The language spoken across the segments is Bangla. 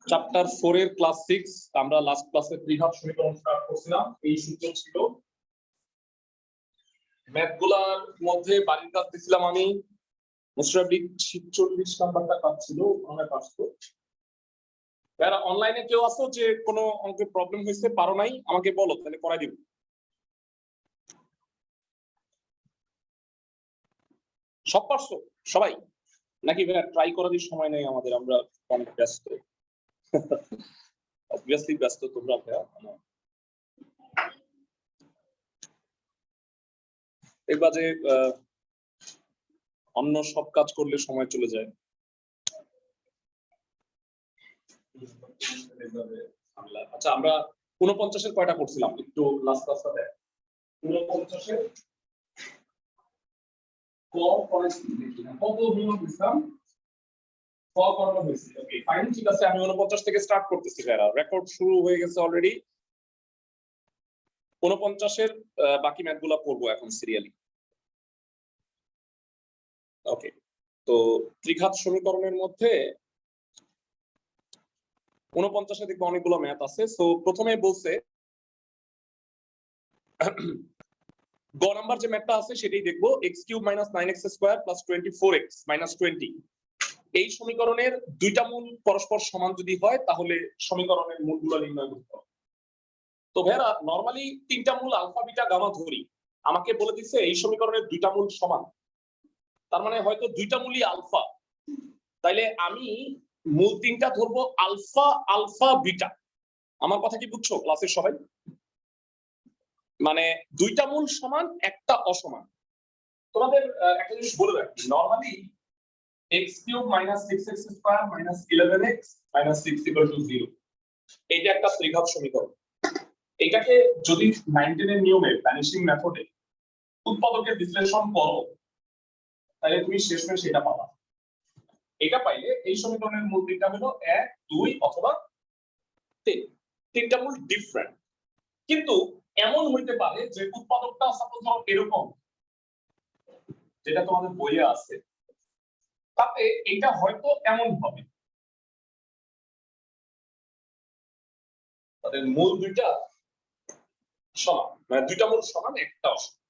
চ্যাপ্টার 4 এর ক্লাস 6 আমরা লাস্ট ক্লাসে ত্রিঘাত সমীকরণ স্টার্ট করছিলাম। এই সূত্র ছিল ম্যাথগুলার মধ্যে বাড়ির কাজ দিছিলাম আমি মোস্টাবলি 46 নাম্বারটা কাজ ছিল আমরা কাজ করব। যারা অনলাইনে কেউ আসো যে কোনো অঙ্কে প্রবলেম হয়েছে পারো নাই আমাকে বলো তাহলে করাই দিব। সব পারছো সবাই নাকি ভাই ট্রাই করারই সময় নেই আমাদের, আমরা অনেক ব্যস্ত। অবভিয়াসলি ব্যস্ত তোমরা ভাইয়া। দেখবা যে অন্য সব কাজ করলে সময় চলে যায়। আচ্ছা আমরা 49 এর কয়টা করছিলাম একটু লাস্ট ক্লাসটা দেখ। 49 এর ক করেছি দেখি না কত হোমওয়ার্ক দিলাম, ক করানো হয়েছে। ওকে ফাইন, ঠিক আছে আমি 49 থেকে স্টার্ট করতেছি ভাইরা, রেকর্ড শুরু হয়ে গেছে অলরেডি। 49 এর বাকি ম্যাথগুলো পড়বো এখন সিরিয়ালি। ওকে, তো ত্রিঘাত সমীকরণের মধ্যে 49 এ দেখবো অনেকগুলো ম্যাথ আছে। সো প্রথমে বলছে গ নাম্বার যে ম্যাথটা আছে সেটাই দেখবো, x³ - 9x² + 24x - 20। এই সমীকরণের দুইটা মূল পরস্পর সমান যদি হয় তাহলে সমীকরণের মূলগুলো নির্ণয় করতে হবে। তো ভাইরা নরমালি তিনটা মূল আলফা বিটা গামা ধরি, আমাকে বলে দিচ্ছে এই সমীকরণের দুইটা মূল সমান, তার মানে হয়তো দুইটা মূলই আলফা। তাইলে আমি মূল তিনটা ধরবো আলফা আলফা বিটা। আমার কথা কি বুঝছো ক্লাসের সবাই? মানে দুইটা মূল সমান একটা অসমান। তোমাদের একটা জিনিস বলে রাখি, নরমালি x³ - 6x² - 11x - 6 = 0, এইটা একটা ত্রিঘাত সমীকরণ। এটাকে যদি 19 এর নিয়মে ভ্যানিশিং মেথডে উৎপাদকের বিশ্লেষণ করো তাহলে তুমি শেষমেশ সেটা পাবা। এটা পাইলে এই সমীকরণের মূল তিনটা হলো 1 2 অথবা 3, তিনটা মূল ডিফারেন্ট। কিন্তু এমন হইতে পারে যে উৎপাদকটা সাপোজ ধরো এরকম, যেটা তোমাদের বইয়ে আছে, তাতে এটা হয়তো এমন হবে তাদের মূল দুইটা সমান, মানে দুইটা মূল সমান একটা অসমান।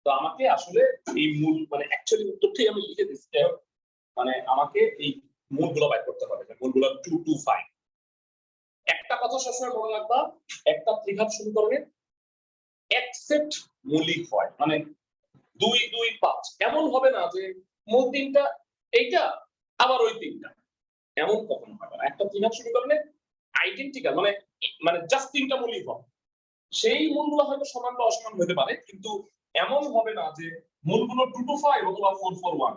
তো আমাকে আসলে এই মূল মানে অ্যাকচুয়ালি উত্তরটাই আমি লিখে দিচ্ছি, মানে আমাকে এই মূলগুলো বাইর করতে হবে, মূলগুলো 2 2 5। একটা কথা সবসময় মনে রাখবা, একটা ত্রিঘাত সমীকরণের এক সেট মূলই হয়, মানে 2 2 5। এমন হবে না যে মূল তিনটা এইটা আবার ওই তিনটা, এমন কখনো হবে না। একটা ত্রিঘাত সমীকরণে আইডেন্টিক্যাল মানে মানে জাস্ট তিনটা মূলই হবে, সেই মূলগুলো হয়তো সমান বা অসমান হতে পারে, কিন্তু এমন হবে না যে মূলগুলো 2 2 5 অথবা 4 4 1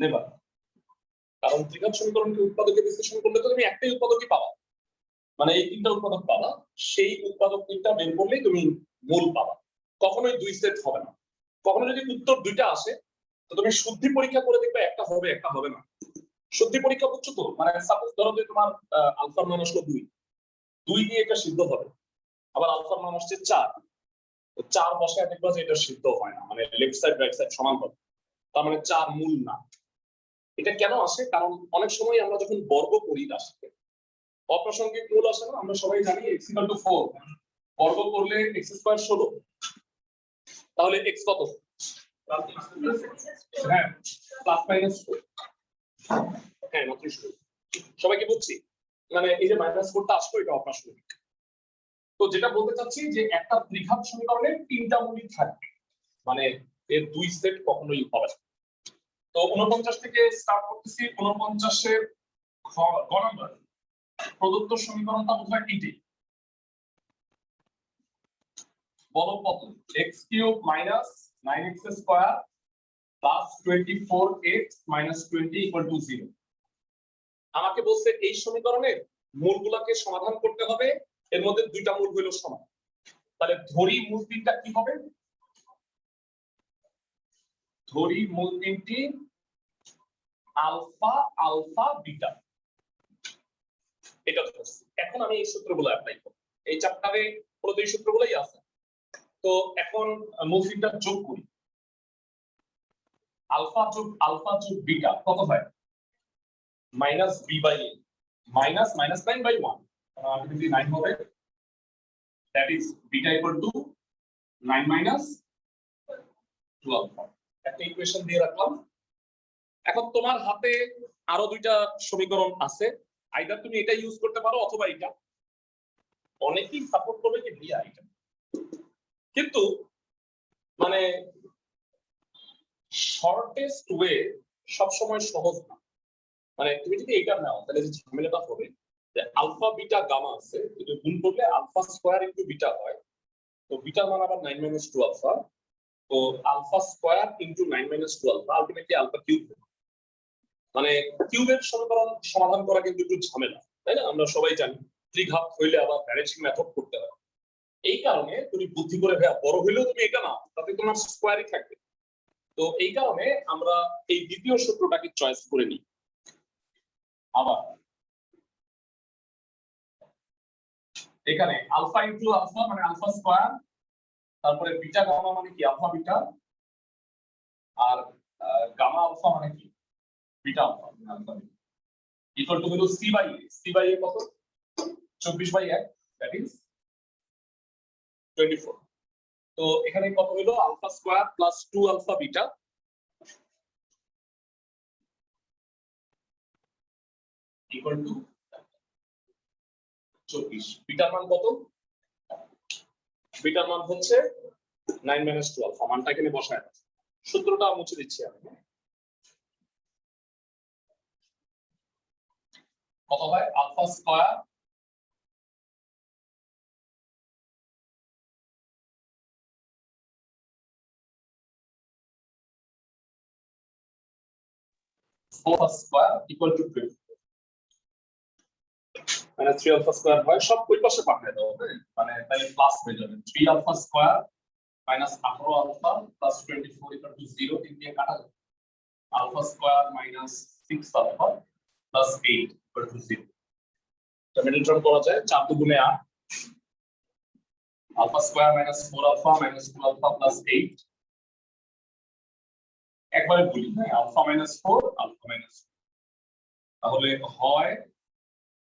নেভার। কারণ ত্রিঘাত সমীকরণকে উৎপাদকে বিশ্লেষণ করলে তো তুমি একটাই উৎপাদকই পাবা, মানে এই তিনটা উৎপাদক পাবা, সেই উৎপাদক তিনটা বের করলেই তুমি মূল পাবা। কখনোই দুই সেট হবে না। কখনো যদি উত্তর দুইটা আসে তো তুমি শুদ্ধি পরীক্ষা করে দেখবে একটা হবে একটা হবে না। শুদ্ধি পরীক্ষা বুঝছো তো, মানে সাপোজ ধরো যে তোমার আলফার মান আসলো 2, 2 দিয়ে এটা সিদ্ধ হবে, আবার আলফার মান আসছে 4, তো 4 বসায় দেখবা যে এটা সিদ্ধ হয় না, মানে লেফট সাইড রাইট সাইড সমান হবে, তার মানে 4 মূল না। এটা কেন আসে? কারণ অনেক সময় আমরা যখন বর্গ করি রাশিকে অপ্রাসঙ্গিক মূল আসে না, আমরা সবাই জানি x = 4, বর্গ করলে x² 16, তাহলে x কত? হ্যাঁ প্লাস মাইনাস 4, হ্যাঁ মাত্র 16। সবাইকে বুঝছি, মানে এই যে -4টা আসলো এটা অপ্রাসঙ্গিক। তো যেটা বলতে চাচ্ছি যে একটা ত্রিঘাত সমীকরণে তিনটা মূলই থাকবে, মানে এর দুই সেট কখনোই হবে না। তো 49 থেকে স্টার্ট করতেছি। 49 এর গ নাম্বার প্রদত্ত সমীকরণটা বোধহয় এইটাই। বলো কত? x³ - 9x² + 24x - 20 = 0। আমাকে বলছে এই সমীকরণের মূলগুলোকে সমাধান করতে হবে, এর মধ্যে দুইটা মূল হইল সমান। তাহলে ধরি মূল তিনটা কি হবে? ধরি মূল তিনটি আলফা আলফা বিটা, এটা ধরছি। এখন আমি এই সূত্রগুলো অ্যাপ্লাই করব, এই চ্যাপ্টারে পুরো এই সূত্রগুলোই আছে। তো এখন মূল তিনটা যোগ করি, আলফা যোগ বিটা কত হয়? -b/a। minus minus 9 by 1 ultimately 9 হবে, that is beta equal to 9 minus 12 একটা ইকুয়েশন দিয়ে রাখলাম। এখন তোমার হাতে আরো দুইটা সমীকরণ আছে, আইদার তুমি এটা ইউজ করতে পারো অথবা এটা। অনেকেই সাপোর্ট করবে যে ভিয়া এটা, কিন্তু মানে শর্টেস্ট ওয়ে সবসময় সহজ না। মানে তুমি যদি এটা নাও তাহলে যে ঝামেলাটা হবে যে আলফা বিটা গামা আছে, এটা গুণ করলে আলফা স্কয়ার ইনটু বিটা হয়। তো বিটার মান আবার 9 minus 2 আলফা, তো alpha square into 9 minus 2 alpha ultimately alpha cube. মানে কিউবের সমীকরণ সমাধান করা কিন্তু একটু ঝামেলা, তাই না? আমরা সবাই জানি ত্রিঘাত হইলে আবার ভ্যানিশিং মেথড করতে হয়। এই কারণে তুমি বুদ্ধি করে ভাইয়া বড় হইলেও তুমি এটা নাও, তাতে তোমার স্কয়ারই থাকবে। তো এই কারণে আমরা এই দ্বিতীয় সূত্রটাকে চয়েস করে নিই। আবার এখানে আলফা ইনটু আলফা মানে আলফা স্কয়ার, তারপরে বিটা গামা মানে কি আলফা বিটা, আর গামা আলফা মানে কি beta alpha alpha equal to হলো সি বাই এ কত 24 বাই 1 দ্যাট ইজ 24। তো এখানে কত হলো alpha square plus 2 alpha beta equal to 24। বিটার মান কত? বিটার মান হচ্ছে 9 minus 2 আলফা। মানটা এখানে বসায় আছে, সূত্রটা মুছে দিচ্ছি আমি। কত হয় alpha square alpha square equal to 12 মানে 3 alpha square হয়, সব ওই পাশে পাঠিয়ে দাও, মানে তাই প্লাস হয়ে যাবে 3 alpha square minus 18 alpha plus 24 equal to 0, তিন দিয়ে কাটা যাবে alpha square minus 6 alpha plus 8 equal to 0। তো মিডল টার্ম করা যায় 4 দুগুণে 8 alpha square minus 4 alpha minus 2 alpha plus 8 একবারে বলি হ্যাঁ alpha minus 4 alpha minus 4, তাহলে হয়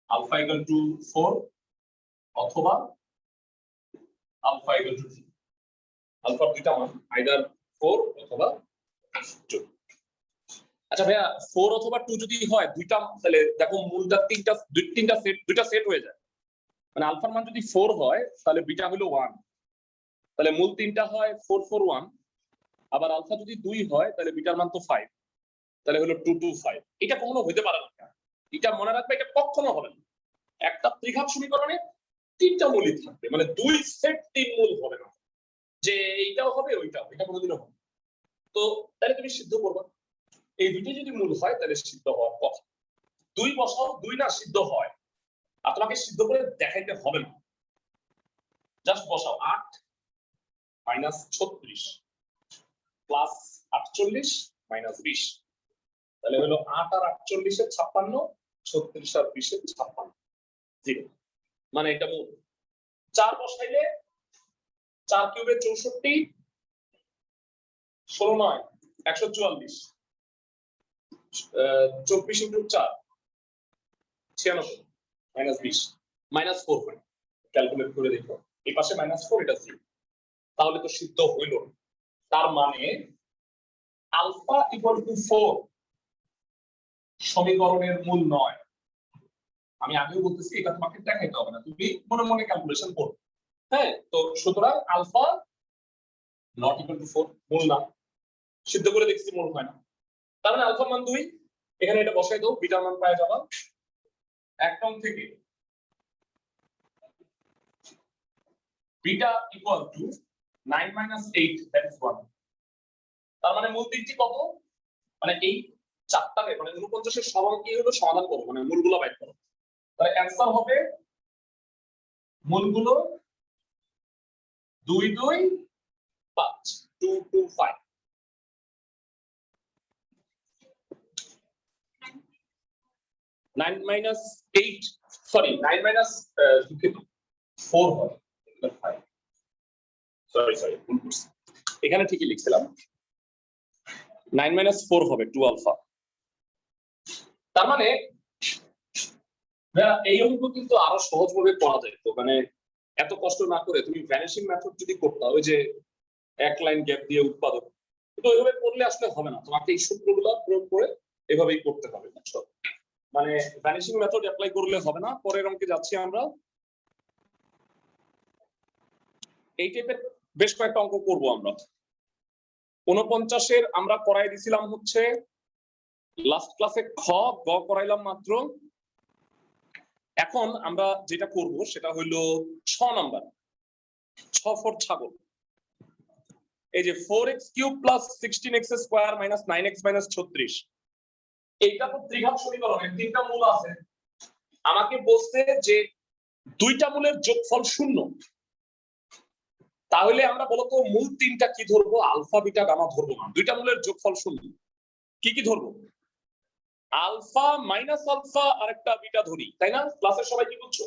alpha equal to 4 অথবা alpha equal to 2। alpha দুইটা মান আইদার 4 অথবা 2। আচ্ছা ভাইয়া 4 অথবা 2 যদি হয় দুইটা, তাহলে দেখো মূলটা দুইটা সেট হয়ে যায়। মানে আলফার মান যদি 4 হয় তাহলে বিটা হলো 1, তাহলে মূল তিনটা হয় 4 4 1। আবার আলফা যদি 2 হয় তাহলে বিটার মান তো 5, তাহলে হলো 2 2 5। এটা কখনো হইতে পারে না, এটা মনে রাখবে, এটা কখনো হবে না। একটা ত্রিঘাত সমীকরণে তিনটা মূলই থাকবে, মানে দুই সেট তিন মূল হবে না যে এইটাও হবে ওইটাও, এটা কোনোদিনও হবে। তো তাহলে তুমি সিদ্ধ করবা, এই দুইটাই যদি মূল হয় তাহলে সিদ্ধ হওয়ার কথা। 2 বসাও, 2 না সিদ্ধ হয়, আর তোমাকে সিদ্ধ করে দেখাইতে হবে না, জাস্ট বসাও 8 minus 36 প্লাস 48 minus 20, তাহলে হলো 8 আর 48 এর 56, 36 আর 20 এর 56, 0। মানে এটা মূল। 4 বসাইলে 4 কিউবে 64, 16 9 144, 24 ইনটু 4 96 minus 20 minus 4 হয়, ক্যালকুলেট করে দেখো এই পাশে -4 এটা 0, তাহলে তো সিদ্ধ হইল। তার মানে আলফা ইকুয়াল টু 4 সমীকরণের মূল নয়। আমি আগেও বলতেছি এটা তোমাকে দেখাইতে হবে না, তুমি মনে মনে ক্যালকুলেশন করো। হ্যাঁ, তো সুতরাং আলফা নট ইকুয়াল টু 4 মূল না, সিদ্ধ করে দেখছি মূল হয় না। তার মানে আলফা মান 2, এখানে এটা বসাই দাও, বিটা মান পাওয়া যাবে একদম থেকে beta equal two 9 minus 8 that is 1। তার মানে মূল তিনটি কত, মানে এই চারটারে মানে 49 এর সমান কি হলো সমাধান করো, মানে মূলগুলো বাইর করো। তাহলে অ্যানসার হবে মূলগুলো 2 2 5 2 2 5। 9 minus 8 সরি 9 minus 4 হবে 5, সরি ভুল করছি, এখানে ঠিকই লিখছিলাম 9 minus 4 হবে 2 আলফা। তার মানে এই অঙ্ক কিন্তু আরো সহজভাবে করা যায়। তো মানে এত কষ্ট না করে তুমি ভ্যানিশিং মেথড যদি করতে ওই যে এক লাইন গ্যাপ দিয়ে উৎপাদক, কিন্তু ওইভাবে করলে আসলে হবে না, তোমাকে এই সূত্রগুলো প্রয়োগ করে এভাবেই করতে হবে, বুঝছো? মানে ভ্যানিশিং মেথড অ্যাপ্লাই করলে হবে না। পরের অঙ্কে যাচ্ছি আমরা। এই টাইপের বেশ কয়েকটা অঙ্ক করব আমরা। 49 আমরা করাই দিছিলাম হচ্ছে লাস্ট ক্লাসে খ, গ করাইলাম মাত্র। এখন আমরা যেটা করব সেটা হইলো 6 নাম্বার, 6 ফর ছাগল। এই যে 4x³ + 16x² - 9x - 36, এইটা তো ত্রিঘাত সমীকরণের তিনটা মূল আছে। আমাকে বলছে যে দুইটা মূলের যোগফল 0। তাহলে আমরা বলতো মূল তিনটা কি ধরবো? আলফা, বিটা, গামা ধরবো না। দুইটা মূলের যোগফল 0 কি কি ধরবো? আলফা মাইনাস আলফা আর একটা বিটা ধরি, তাই না? ক্লাসের সবাই কি বলছো?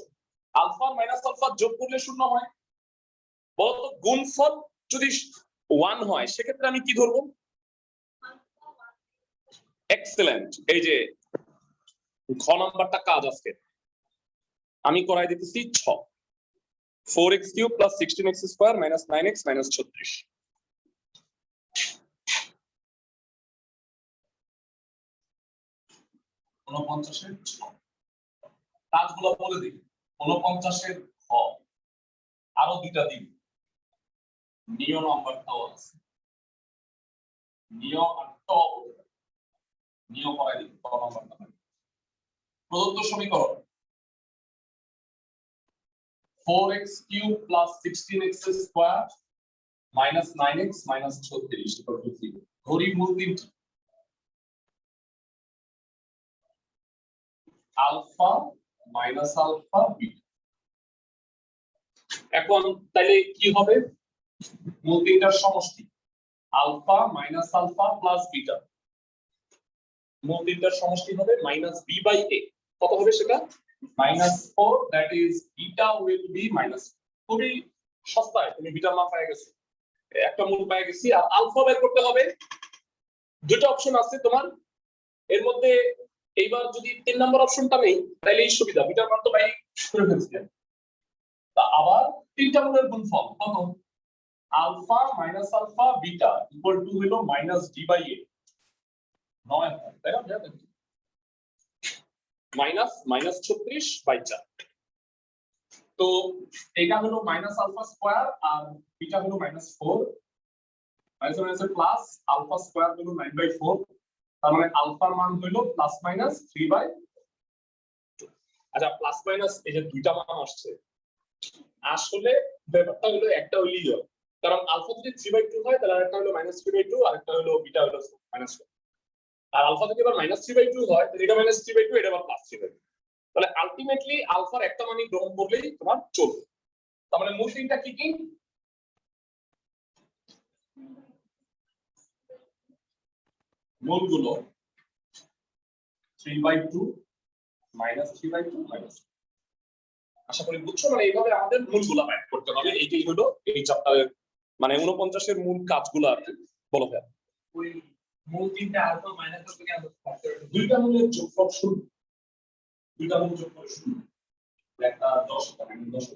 আলফা মাইনাস আলফা যোগ করলে 0 হয়। বলতো গুণফল যদি 1 হয় সেক্ষেত্রে আমি কি ধরবো? এক্সেলেন্ট। এই যে খ নাম্বারটা কাজ আজকে আমি করাই দিতেছি 6, 4x³ + 16x² - 9x - 36। কাজগুলো বলে দিই। 49 খ আরো দুইটা দিন, নিয় নাম্বারটাও আছে, নিয় আর ট নিয় করাই দিই। ক নাম্বারটা প্রদত্ত সমীকরণ 4x³ + 16x² - 9x - 36 0। ধরি মূল তিনটি আলফা মাইনাস আলফা বিটা। এখন তাইলে কি হবে? মূল তিনটার সমষ্টি alpha minus alpha plus beta. মূল তিনটার সমষ্টি হবে -b/a। কত হবে সেটা? -4, that is beta will be -4। খুবই সস্তায় তুমি বিটার মান পেয়ে গেছো, একটা মূল পেয়ে গেছি। আর আলফা বের করতে হবে। দুটো অপশন আছে তোমার এর মধ্যে। এইবার যদি 3 নম্বর অপশনটা নেই তাহলে এই সুবিধা, বিটার মান তো বাই করে ফেলছি। তা আবার তিনটা মূলের গুণফল কত? Alpha minus alpha beta equal to হলো -d/a। 9 হয়, তাই না? -36/4। তো এটা হলো মাইনাস আলফা স্কয়ার আর বিটা হলো -4, মাইনাস মাইনাসে প্লাস আলফা স্কয়ার হলো 9/4। তার মানে আলফার মান হলো +-3/2। আচ্ছা, প্লাস মাইনাস এই যে দুইটা মান আসছে, আসলে ব্যাপারটা হলো একটা হইলেই হয়। কারণ আলফা যদি 3/2 হয় তাহলে একটা হলো -3/2 আর একটা হলো বিটা হলো -4। আর আলফা যদি এবার -3/2 হয় তাহলে এটা -3/2 এটা আবার +3/2। তাহলে আলটিমেটলি আলফার একটা মানই গ্রহণ করলেই তোমার চলবে। তার মানে মূল তিনটা কি কি? মূলগুলো 3/2 -3/2 আশা করি বুঝছো। মানে এইভাবে আমাদের মূলগুলো বাইর করতে হবে। এইটাই হলো এই চ্যাপ্টারের মানে 49 এর মূল কাজগুলো আর কি। বলো ভাই। ওই মূল তিনটা আলফা মাইনাস আলফা কে আমরা দুইটা মূলের যোগফল 0। দুইটা মূল যোগফল 0, একটা 10 মানে 10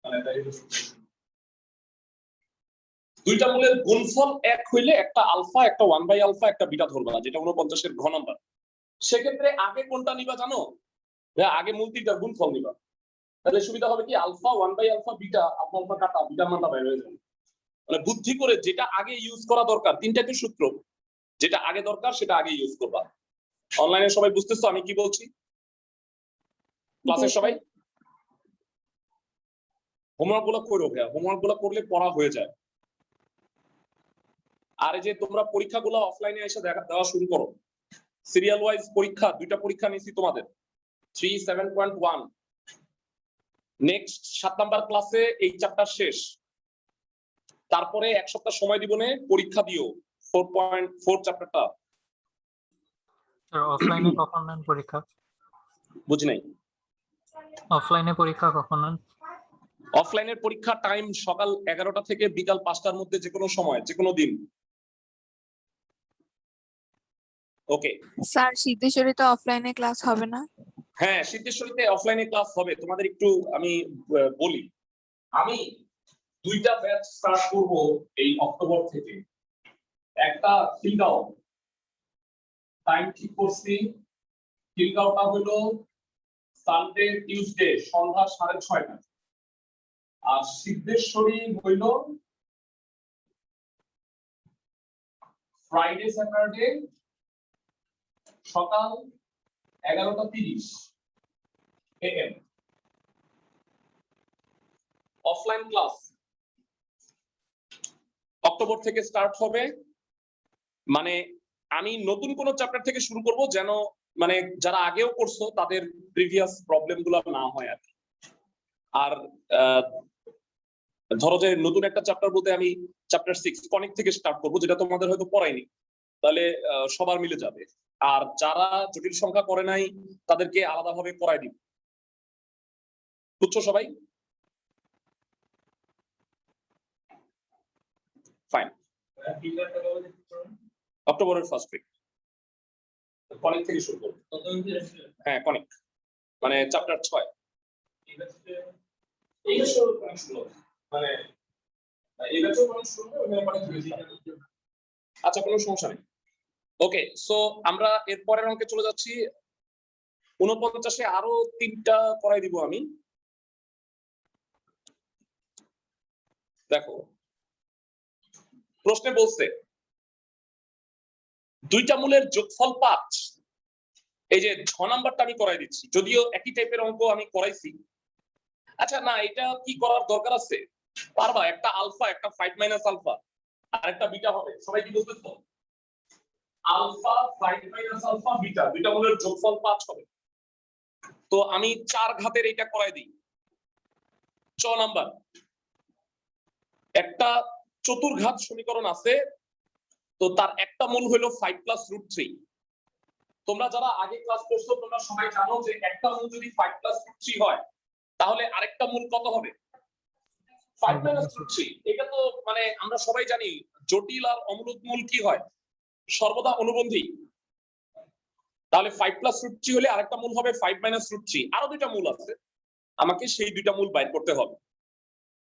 মানে তাই 10। দুইটা মূলের গুণফল এক হইলে একটা আলফা একটা 1/α একটা বিটা ধরবা, যেটা 49 এর ঘ নাম্বার। সেক্ষেত্রে আগে কোনটা নিবা জানো? আগে মূল তিনটার গুণফল নিবা। তাহলে সুবিধা হবে কি আলফা 1/α বিটা আলফা কাটা বিটার মানটা বের হয়ে যাবে। মানে বুদ্ধি করে যেটা আগে ইউজ করা দরকার, তিনটাতে সূত্র যেটা আগে দরকার সেটা আগে ইউজ করবা। অনলাইনে সবাই বুঝতেছো আমি কি বলছি? ক্লাসের সবাই হোমওয়ার্ক গুলো করো ভাইয়া, হোমওয়ার্ক গুলো করলে পড়া হয়ে যায়। আর এই যে তোমরা পরীক্ষাগুলো অফলাইনে এসে দেওয়া শুরু করো। সিরিয়াল ওয়াইজ পরীক্ষা, দুইটা পরীক্ষা নিছি তোমাদের 3 7.1। নেক্সট 7 নাম্বার ক্লাসে এই চ্যাপ্টার শেষ। তারপরে এক সপ্তাহ সময় দিব নে পরীক্ষা দিও 4.4 চ্যাপ্টারটা। স্যার অফলাইনে কখন নেন পরীক্ষা? বুঝি নাই। অফলাইনে পরীক্ষা কখন নেন? অফলাইনের পরীক্ষা টাইম সকাল 11টা থেকে বিকাল 5টার মধ্যে, যে কোনো সময় যে কোনো দিন। ওকে স্যার সিদ্ধেশ্বরীতে অফলাইনে ক্লাস হবে না? হ্যাঁ, সিদ্ধেশ্বরীতে অফলাইনে ক্লাস হবে, তোমাদের একটু আমি বলি। আমি 2টা ব্যাচ স্টার্ট করব এই অক্টোবর থেকে। একটা খিলগাঁও, টাইম ঠিক করছি। খিলগাঁওটা হলো সানডে টিউসডে সন্ধ্যা 6:30। আর সিদ্ধেশ্বরী হইল ফ্রাইডে স্যাটারডে সকাল 11:30 AM। অফলাইন ক্লাস অক্টোবর থেকে স্টার্ট হবে। মানে আমি নতুন কোন চ্যাপ্টার থেকে শুরু করব, যেন মানে যারা আগেও করছো তাদের প্রিভিয়াস প্রবলেম গুলো না হয় আর কি। আর ধরো যে নতুন একটা চ্যাপ্টার বলতে আমি চ্যাপ্টার 6 কনিক থেকে স্টার্ট করব, যেটা তোমাদের হয়তো পড়াইনি, তাহলে সবার মিলে যাবে। আর যারা জটিল সংখ্যা করে নাই তাদেরকে আলাদাভাবে পড়াই দিব। বুঝছো সবাই? ফাইন। অক্টোবরের ফার্স্ট উইক কনিক থেকে শুরু করব। হ্যাঁ, কনিক মানে চ্যাপ্টার 6। এই মানে আচ্ছা, কোনো সমস্যা নেই। ওকে, সো আমরা এর পরের অঙ্কে চলে যাচ্ছি। 49-এ আরো 3টা করাই দিব আমি। দেখো প্রশ্নে বলছে 2টা মূলের যোগফল 5। এই যে 6 নাম্বারটা আমি করাই দিচ্ছি, যদিও একই টাইপের অঙ্ক আমি করাইছি। আচ্ছা না, এটা কি করার দরকার আছে? পারবা, একটা আলফা, একটা 5 মাইনাস আলফা আর একটা বিটা হবে। সবাই কি বুঝতেছো? আলফা 5 মাইনাস আলফা বিটা, 2টা মূলের যোগফল 5 হবে। তো আমি 4 ঘাতের এটা করাই দিই। 6 নাম্বার একটা চতুর্ঘাত সমীকরণ আছে, তো তার একটা মূল হলো 5 প্লাস রুট 3। তোমরা যারা আগে ক্লাস করছো তোমরা সবাই জানো যে একটা মূল যদি 5 প্লাস রুট 3 হয়, তাহলে আরেকটা মূল কত হবে? 5 মাইনাস রুট 3। এটা তো মানে আমরা সবাই জানি জটিল আর অমূলদ মূল কি হয়, সর্বদা অনুবন্ধী। তাহলে 5 প্লাস রুট 3 হলে আরেকটা মূল হবে 5 মাইনাস রুট 3। আরো 2টা মূল আছে, আমাকে সেই 2টা মূল বাইর করতে হবে।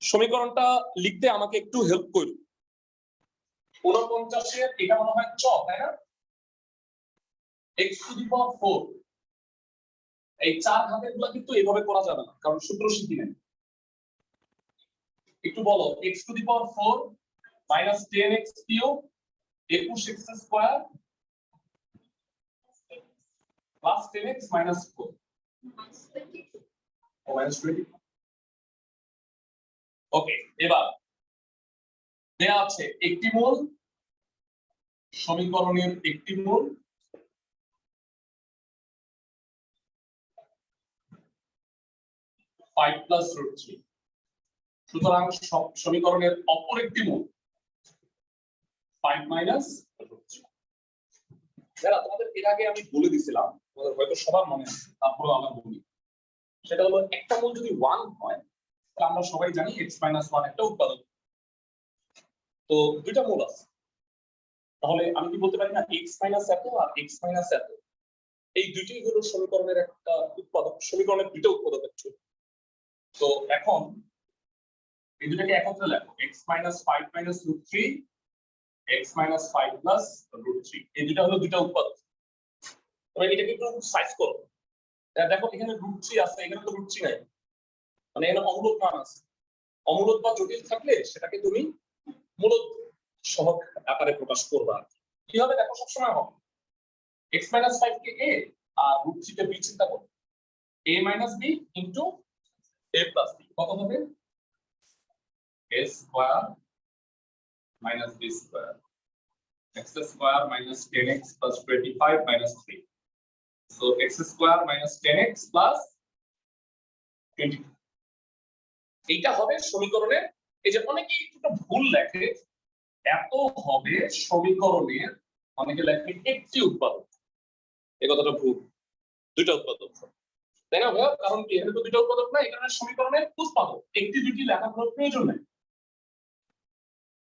সমীকরণটা লিখতে আমাকে একটু হেল্প করো। 49-এর এটা মনে হয় চ, তাই না? x to the power 4। এই 4 ঘাতের গুলো কিন্তু এভাবে করা যাবে না, কারণ সূত্র শিখি নাই। একটু বলো, x to the power 4 minus 10x cube 21x square plus 10x minus 4 ও মাইনাস 20। ওকে, এবার দেয়া আছে একটি মূল, সমীকরণের একটি মূল, 5 প্লাস রুট 3। সুতরাং সমীকরণের অপর একটি মূল 5 মাইনাস রুট 3। যারা তোমাদের এর আগে আমি বলে দিছিলাম, তোমাদের হয়তো সবার মনে আছে, তারপরে আমরা বলি। সেটা হলো একটা মূল যদি 1 হয়, তাহলে আমরা সবাই জানি x মাইনাস 1 একটা উৎপাদক। তো 2টা মূল আছে, তাহলে আমি কি বলতে পারি না x মাইনাস এত আর x মাইনাস এত, এই দুইটাই হলো সমীকরণের একটা উৎপাদক, সমীকরণের 2টা উৎপাদক অ্যাকচুয়ালি। তো এখন এই দুটাকে একত্রে লেখো, x minus 5 minus root 3 x minus 5 plus root 3। এই দুটো হলো 2টা উৎপাদক। তবে এটাকে একটু সাইজ করো। দেখো এখানে রুট 3 আছে, এখানে তো রুট 3 নাই, মানে এখানে অমূলদ মান আছে। অমূলদ বা জটিল থাকলে সেটাকে তুমি মূলদ সহগ আকারে প্রকাশ করবা। কিভাবে দেখো সবসময় হবে x মাইনাস 5 কে a আর রুট 3 কে b চিন্তা করো, a minus b into a plus b কত হবে? a square minus b square x square minus 10x plus 25 minus 3। So x square minus 10x plus 20। এইটা হবে সমীকরণের, এই যে অনেকেই একটু ভুল লেখে, এত হবে সমীকরণের, অনেকে লেখে একটি উৎপাদক। এই কথাটা ভুল, 2টা উৎপাদক, তাই না ভাইয়া? কারণ কি এখানে তো 2টা উৎপাদক না, এখানে সমীকরণের উৎপাদক। একটি দুটি লেখার কোনো প্রয়োজন নেই।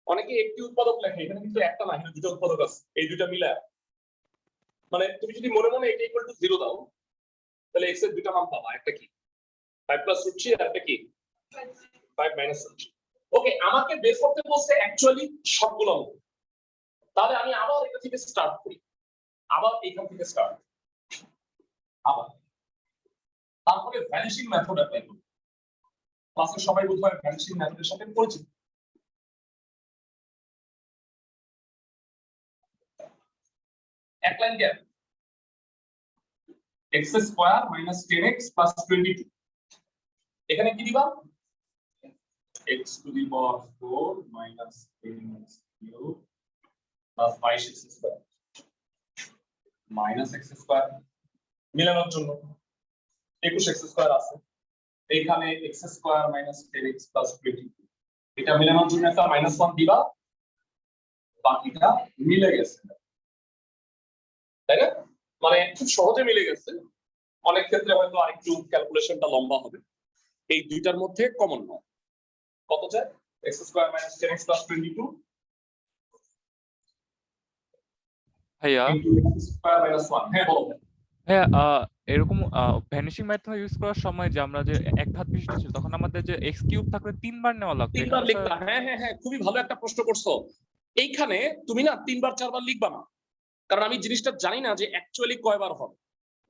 অনেকে একটি উৎপাদক লেখে, এখানে কিন্তু একটা না, এখানে 2টা উৎপাদক আছে। এই 2টা মিলে মানে তুমি যদি মনে মনে এটা ইকুয়াল টু 0 দাও, তাহলে x এর দুইটা মান পাবা, একটা কি 5 প্লাস রুট 3 আর একটা কি 5 মাইনাস রুট 3। ওকে, আমাকে বের করতে বলছে অ্যাকচুয়ালি সবগুলো অঙ্ক। তাহলে আমি আবার এটা থেকে স্টার্ট করি, আবার এখান থেকে স্টার্ট, আবার তারপরে ভ্যানিশিং মেথড অ্যাপ্লাই করি। ক্লাসে সবাই বোধহয় ভ্যানিশিং মেথডের সাথে পরিচিত। এক line gap, x square minus 10x plus 22, এখানে কি দিবা x to the power 4 minus 10x cube plus 22x square minus x square, মিলানোর জন্য 21x স্কয়ার আছে, এইখানে x square minus 10x plus 22, এটা মিলানোর জন্য একটা -1 দিবা, বাকিটা মিলে গেছে, তাই না? মানে খুব সহজে মিলে গেছে। অনেক ক্ষেত্রে হয়তো আরেকটু ক্যালকুলেশনটা লম্বা হবে। এই দুইটার মধ্যে কমন নাও, কত যায় x square minus 10x plus 22 ভাইয়া ইনটু x স্কয়ার মাইনাস 1। হ্যাঁ বলো। ভাইয়া এরকম ভ্যানিশিং মেথড ইউজ করার সময় যে আমরা যে এক ঘাত বিশিষ্ট ছিল তখন আমাদের যে x কিউব থাকলে তিনবার নেওয়া লাগতো, তিনবার লিখবা। হ্যাঁ হ্যাঁ হ্যাঁ, খুবই ভালো একটা প্রশ্ন করছো। এইখানে তুমি না তিনবার চারবার লিখবা না, কারণ আমি জিনিসটা জানি না যে অ্যাকচুয়ালি কয়বার হবে।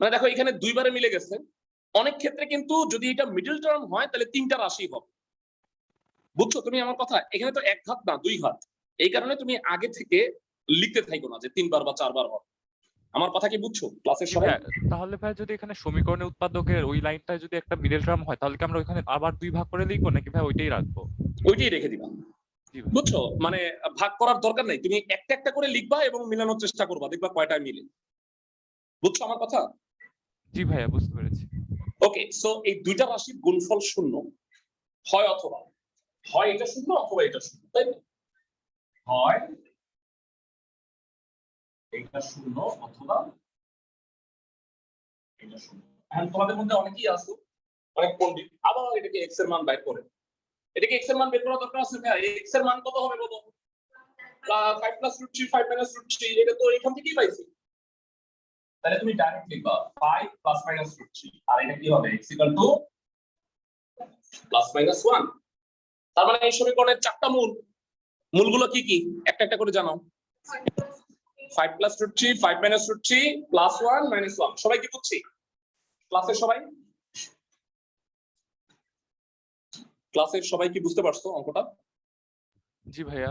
মানে দেখো এখানে দুইবারে মিলে গেছে, অনেক ক্ষেত্রে কিন্তু যদি এটা মিডল টার্ম হয় তাহলে তিনটা রাশি হবে। বুঝছো তুমি আমার কথা? এখানে তো এক ঘাত না দুই ঘাত, এই কারণে তুমি আগে থেকে লিখতে থাকো না যে তিনবার বা চারবার হবে। আমার কথা কি বুঝছো ক্লাসের সবাই? তাহলে ভাই যদি এখানে সমীকরণের উৎপাদকের ওই লাইনটায় যদি একটা মিডল টার্ম হয় তাহলে কি আমরা ওইখানে আবার দুই ভাগ করে লিখবো নাকি ভাই ওইটাই রাখবো? ওইটাই রেখে দিবা। বুঝছো, মানে ভাগ করার দরকার নাই, তুমি একটা একটা করে লিখবা এবং মিলানোর চেষ্টা করবা, দেখবা কয়টা মিলে। বুঝছো আমার কথা? জি ভাইয়া বুঝতে পেরেছি। ওকে, সো এই দুইটা রাশির গুণফল শূন্য হয়, অথবা হয় এটা শূন্য অথবা এটা শূন্য, তাই না? হয় এটা শূন্য অথবা এটা শূন্য। এখন তোমাদের মধ্যে অনেকেই আছে অনেক পণ্ডিত আবার এটাকে x এর মান বের করে, এটাকে x এর মান বের করা দরকার আছে ভাই। x এর মান কত হবে বলো? 5 প্লাস রুট 3 5 মাইনাস রুট 3, এটা তো এখান থেকেই পাইছি। তাহলে তুমি ডাইরেক্ট লিখবা 5 প্লাস মাইনাস রুট 3, আর এটা কি হবে x equal to plus minus 1। তার মানে এই সমীকরণের চারটা মূল, মূলগুলো কি কি একটা একটা করে জানাও। 5 plus root 3 5 minus root 3 plus 1 minus 1। সবাই কি বুঝছি ক্লাসের সবাই? ক্লাসের সবাই কি বুঝতে পারছো অঙ্কটা? জি ভাইয়া।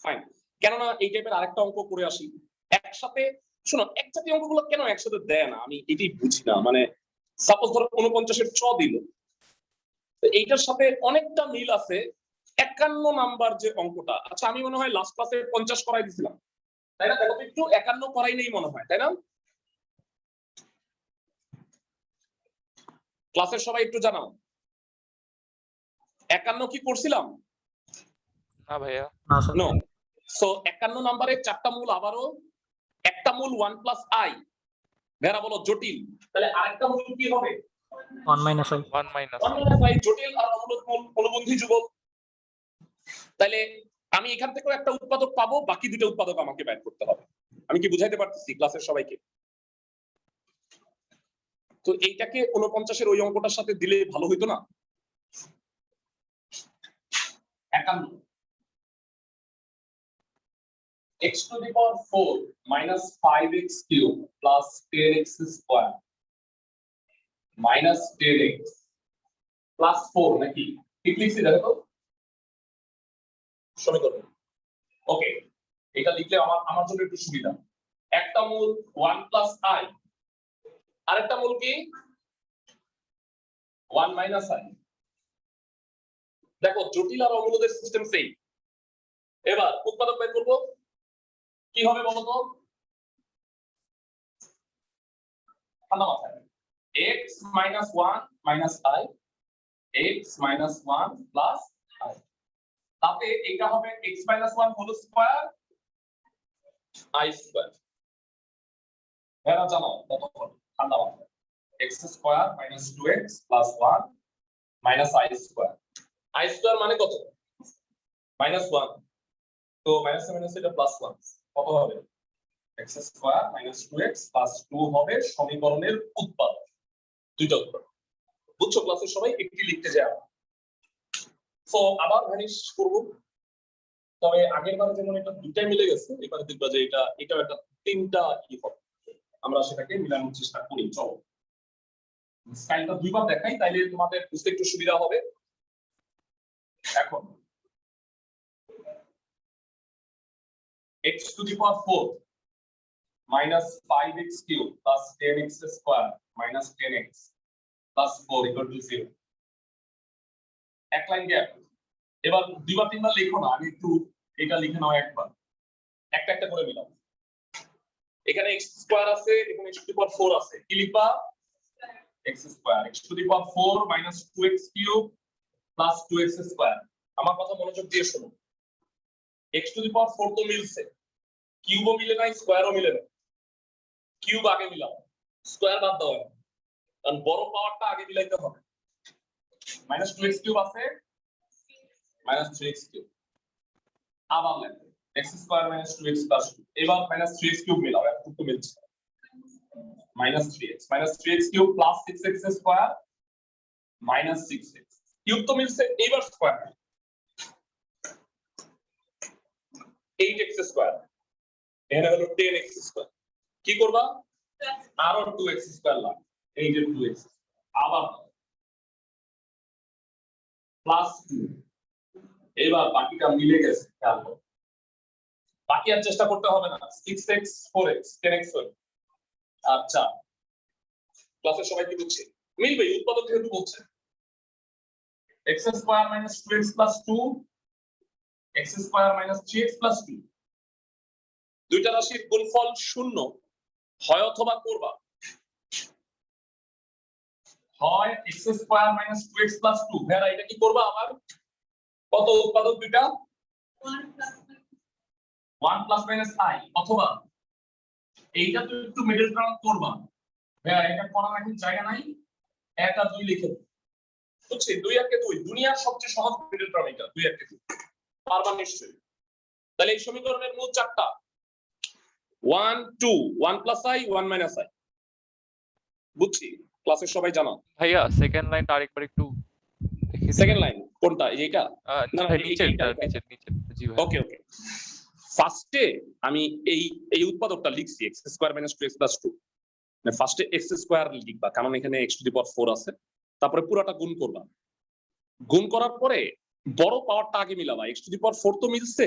ফাইন। কেননা এই টাইপের আরেকটা অঙ্ক করে আসি একসাথে। শোনো, একসাথে অঙ্কগুলো কেন একসাথে দেয় না আমি এটাই বুঝি না। মানে সাপোজ ধরো 49 এর চ দিল, তো এইটার সাথে অনেকটা মিল আছে 51 নাম্বার যে অঙ্কটা। আচ্ছা আমি মনে হয় লাস্ট ক্লাসে 50 করাই দিছিলাম, তাই না? দেখো তো একটু 51 করাই নেই মনে হয়, তাই না? ক্লাসের সবাই একটু জানাও 51 কি করছিলাম? না ভাইয়া। নো। সো 51 নাম্বারের চারটা মূল, আবারও একটা মূল 1 প্লাস i, ভেরা বলো জটিল, তাহলে আরেকটা মূল কি হবে 1 minus i। 1 minus 1 minus i, জটিল আর অমূলদ মূল অনুবন্ধী যুগল। তাহলে আমি এখান থেকেও একটা উৎপাদক পাবো, বাকি দুটো উৎপাদক আমাকে বের করতে হবে। আমি কি বুঝাইতে পারতেছি ক্লাসের সবাইকে? তো এইটাকে 49 এর ওই অঙ্কটার সাথে দিলে ভালো হইতো না? 51 x to the power 4 minus 5x cube plus 10x square minus 10x plus 4 নাকি ঠিক লিখছি দেখো তো সমীকরণ। ওকে, এটা লিখলে আমার জন্য একটু সুবিধা। একটা মূল 1 প্লাস i, আরেকটা মূল কি 1 মাইনাস i। দেখো জটিল আর অমূলদের সিস্টেম সেম। এবার উৎপাদক বের করব, কি হবে বলো তো? ঠান্ডা মাথায় x minus 1 minus i, x minus 1 plus i, তাতে এটা হবে x minus 1 whole square i square. এরা জানো কত হবে? ঠান্ডা মাথায় x square minus 2x plus 1 minus i square. i square মানে কত? minus 1, তো মাইনাস মাইনাস এটা প্লাস 1, কত হবে? x square minus 2x plus 2 হবে সমীকরণের উৎপাদক। দুইটা উত্তর। বুঝছো ক্লাসের সবাই? একটি লিখতে যায় আমরা। সো আবার ভ্যানিশ করব, তবে আগের বারে যেমন এটা দুইটাই মিলে গেছে, এবারে দেখবা যে এটাও একটা তিনটা কি হবে, আমরা সেটাকে মিলানোর চেষ্টা করি। চলো স্টাইলটা দুইবার দেখাই, তাইলে তোমাদের বুঝতে একটু সুবিধা হবে। এখন x to the power 4 minus 5x cube plus 10x square minus 10x plus 4 equal to 0, এক লাইন গ্যাপ। এবার দুইবার তিনবার লিখো না, আমি একটু এটা লিখে নাও একবার, একটা একটা করে মিলাও। এখানে x স্কয়ার আছে, এখানে x to the power 4 আছে, কি লিখবা? x square, x to the power 4 minus 2x cube plus 2x square। আমার কথা মনোযোগ দিয়ে শোনো, x to the power 4 তো মিলছে, কিউবও মিলে নাই, স্কয়ারও মিলে নাই। কিউব আগে মিলাও, স্কয়ার বাদ দাও, কারণ বড় পাওয়ারটা আগে মিলাইতে হবে। minus 2x cube আছে, minus 3x cube, আবার লেখো x square minus 2x plus 2, এবার minus 3x cube মিলাও, একটু মিলছে, minus 3x cube plus 6x square minus 6x, cube তো মিলছে, এবার স্কয়ার 8x square, এখানে হলো 10x square, কি করবা? আরো 2x square লাগবে, এই যে 2x, আবার প্লাস 2, এবার বাকিটা মিলে গেছে, খেয়াল করো, বাকি আর চেষ্টা করতে হবে না, 6x 4x 10x হবে। আচ্ছা ক্লাসের সবাই কি বুঝছে? মিলবে, উৎপাদক যেহেতু বলছে x square minus 2x plus 2 x square minus 3x plus 2, দুইটা রাশির গুণফল শূন্য হয় অথবা করবা, হয় x square minus 2x plus 2, ভেরা এটা কি করবা? আবার কত উৎপাদক দুইটা? 1 plus minus i, অথবা এইটা তো একটু মিডল টার্ম করবা, ভেরা এটা করার এখন জায়গা নাই, 1 আর 2 লিখে বুঝছি, 2 আর 2 দুনিয়ার সবচেয়ে সহজ মিডল টার্ম, এটা 2 আর 2 পারবা নিশ্চয়ই। তাহলে এই সমীকরণের মূল চারটা, 1 2 1 plus i 1 minus i, বুঝছি ক্লাসের সবাই জানো? ভাইয়া সেকেন্ড লাইনটা আরেকবার একটু দেখে দিন। সেকেন্ড লাইন কোনটা? এইটা না, ভাই নিচে নিচে জি ভাই। ওকে ওকে, ফার্স্টে আমি এই উৎপাদকটা লিখছি x square minus 2x plus 2, মানে ফার্স্টে x স্কয়ার লিখবা, কারণ এখানে x to the power 4 আছে, তারপরে পুরোটা গুণ করবা, গুণ করার পরে বড় পাওয়ারটা আগে মিলাবা, x to the power 4 তো মিলছে,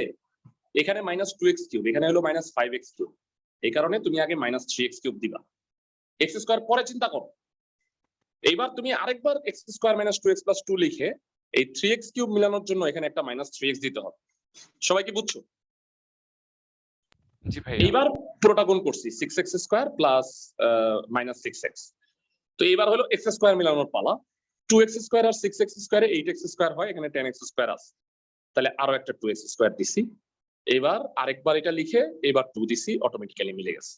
এখানে minus 2x কিউব, এখানে হলো minus 5x কিউব, এই কারণে তুমি আগে minus 3x কিউব দিবা, x স্কয়ার পরে চিন্তা করো। এইবার তুমি আরেকবার x square minus 2x plus 2 লিখে এই 3x কিউব মিলানোর জন্য এখানে একটা minus 3x দিতে হবে। সবাই কি বুঝছো? জি ভাই। এইবার পুরোটা গুণ করছি 6x square plus minus 6x, তো এইবার হলো x স্কয়ার মিলানোর পালা, 2x স্কয়ার আর 6x স্কয়ারে 8x স্কয়ার হয়, এখানে 10x স্কয়ার আছে, তাহলে আরো একটা 2x স্কয়ার দিছি, এবার আরেকবার এটা লিখে এবার 2 দিছি, অটোমেটিক্যালি মিলে গেছে।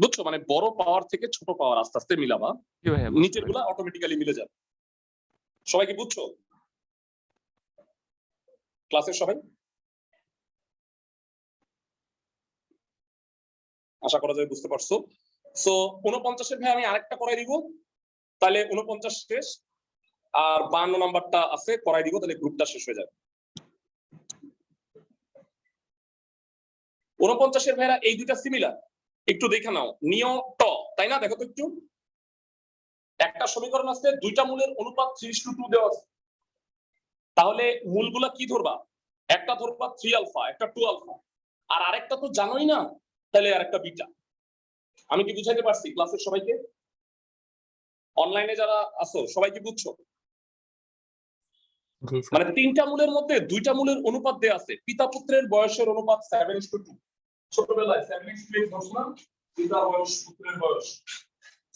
বুঝছো? মানে বড় পাওয়ার থেকে ছোট পাওয়ার আস্তে আস্তে মিলাবা, জি ভাইয়া, নিচের গুলা অটোমেটিক্যালি মিলে যাবে। সবাই কি বুঝছো? ক্লাসের সবাই আশা করা যায় বুঝতে পারছো। সো 49 এর ভাই আমি আরেকটা করাই দিব, তাহলে 49 শেষ, আর 52 নাম্বারটা আছে করাই দিব, তাহলে গ্রুপটা শেষ হয়ে যাবে। 49 এর ভাইরা এই দুইটা সিমিলার, একটু দেখে নাও, নিয় ট, তাই না? দেখো তো একটু, একটা সমীকরণ আছে, দুইটা মূলের অনুপাত 3:2 দেওয়া আছে, তাহলে মূলগুলা কি ধরবা? একটা ধরবা 3 আলফা, একটা 2 আলফা, আর আরেকটা তো জানোই না, তাহলে আরেকটা বিটা। আমি কি বুঝাইতে পারছি ক্লাসের সবাইকে? অনলাইনে যারা আছো সবাই কি বুঝছো? মানে তিনটা মূলের মধ্যে দুইটা মূলের অনুপাত দেয়া আছে, পিতা পুত্রের বয়সের অনুপাত 7:2, ছোটবেলায় 7:8 ধরছো না, পিতা বয়স পুত্রের বয়স।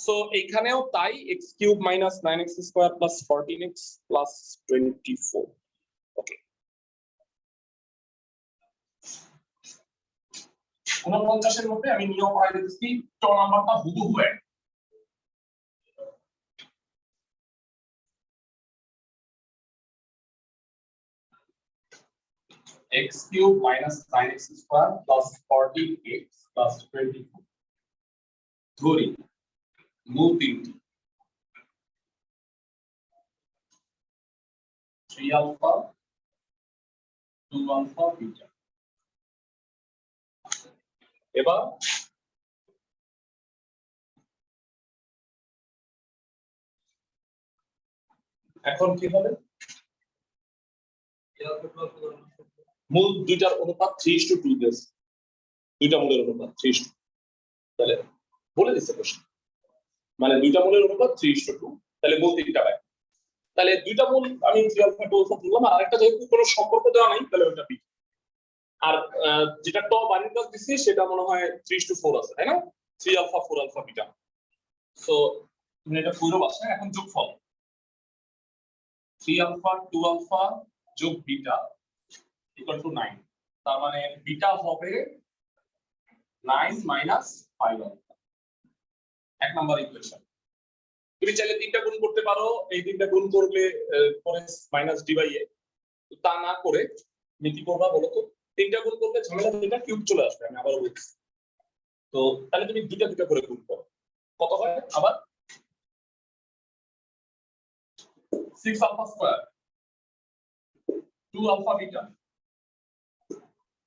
সো এইখানেও তাই, x³ minus 9x square plus 14x plus 24। ওকে, 49 এর মধ্যে আমি নিয়ম করাই দিচ্ছি, ট নাম্বারটা হুবহু এক। x³ minus 9x square plus 14x plus 24 ধরি মূল তিনটি, 3 আলফা 2 আলফা বিটা। এবার এখন কি হবে, মূল দুইটার অনুপাত 3:2 দিয়েছে, দুইটা মূলের অনুপাত 3:2। তাহলে বলে দিচ্ছে প্রশ্ন, মানে দুইটা মূলের অনুপাত 3:2, তাহলে মূল তিনটা পাই। তাহলে দুইটা মূল আমি 3 আলফা 2 আলফা বললাম, আর আরেকটা যেহেতু কোনো সম্পর্ক দেওয়া নাই তাহলে ওটা বি। আর যেটা ট বাড়ির কাজ দিছি সেটা মনে হয় 3:4 আছে, তাই না? 3 আলফা 4 আলফা বিটা। সো তুমি এটা পুরো বাসা এখন যোগফল 3 আলফা 2 আলফা যোগ বিটা ইকুয়াল টু 9। তার মানে বিটা হবে 9 মাইনাস 5 আলফা। এক নাম্বার ইকুয়েশন। তুমি চাইলে তিনটা গুণ করতে পারো, এই তিনটা গুণ করলে পরে মাইনাস ডি বাই এ, তা না করে তুমি কি করবা বলো তো? তিনটা গুণ করলে ঝামেলা দুইটা কিউব চলে আসবে, আমি আবার বলছি। তো তাহলে তুমি দুইটা দুইটা করে গুণ করো, কত হয় আবার 6 alpha square 2 alpha beta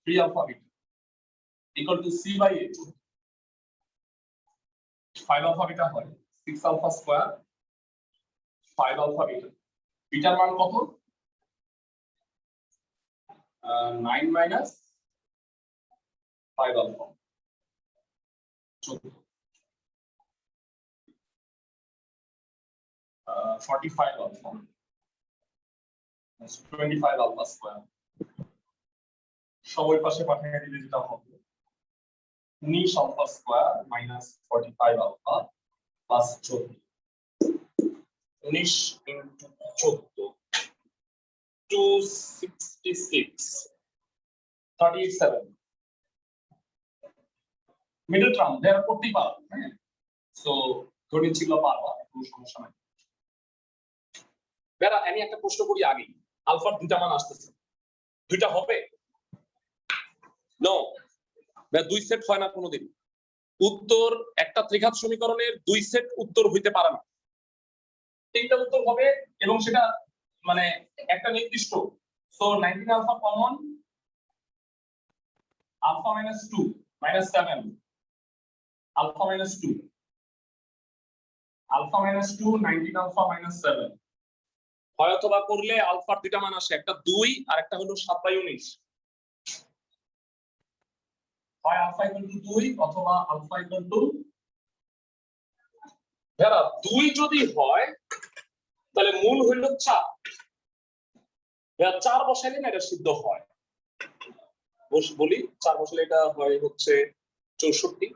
3 alpha beta equal to C by A. 5 alpha beta হয় 6 আলফা স্কয়ার 5 আলফা বিটা। বিটার মান কত? 9 minus 5 alpha 45 alpha 25 alpha square. সবাই পাশে পাঠিয়ে দিলে যেটা হবে 19 alpha square minus 45 alpha plus 14। 19 into 14 266 37। Middle term দেয়ার করতেই পারো, হ্যাঁ। সো ধরে ছিল পারবা, কোনো সমস্যা নাই। বেরা আমি একটা প্রশ্ন করি আগে, আলফার দুইটা মান আসতেছে, দুইটা হবে? নো, দুই সেট হয় না কোনোদিন। উত্তর একটা ত্রিঘাত সমীকরণের দুই সেট উত্তর হইতে পারে না, তিনটা উত্তর হবে এবং সেটা মানে একটা নির্দিষ্ট। So 19 alpha common, alpha minus 2 minus 7 alpha minus 2 alpha minus 2 19 alpha minus 7 হয়, অথবা করলে আলফার দুইটা মান আসে, একটা 2 আর একটা হলো 7/19। হয় আলফা ইকুয়াল টু 2 অথবা আলফা ইকুয়াল টু, যারা 2 যদি হয় তাহলে মূল হইল 4, 4 বসাইলে না এটা সিদ্ধ হয়। বলি 4 বসাইলে এটা হয় হচ্ছে 64,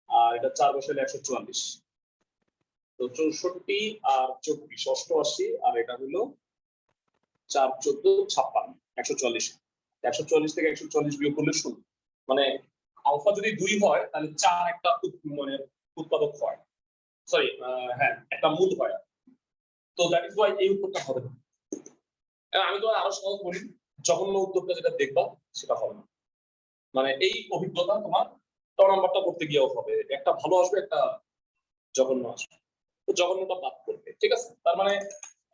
আর এটা 4 বসাইলে 144। তো 64 আর 24 88, আর এটা হলো 4 14 56 144। 144 থেকে 144 বিয়োগ করলে 0। মানে আলফা যদি 2 হয় তাহলে 4 একটা মানে উৎপাদক হয়, সরি হ্যাঁ একটা মূল হয়। তো দ্যাট ইজ ওয়াই এই উত্তরটা হবে না। আমি তো আরো সহজ বলি, জঘন্য উত্তরটা যেটা দেখবা সেটা হবে না। মানে এই অভিজ্ঞতা তোমার ট নাম্বারটা করতে গিয়েও হবে, একটা ভালো আসবে একটা জঘন্য আসবে, তো জঘন্যটা বাদ করবে, ঠিক আছে? তার মানে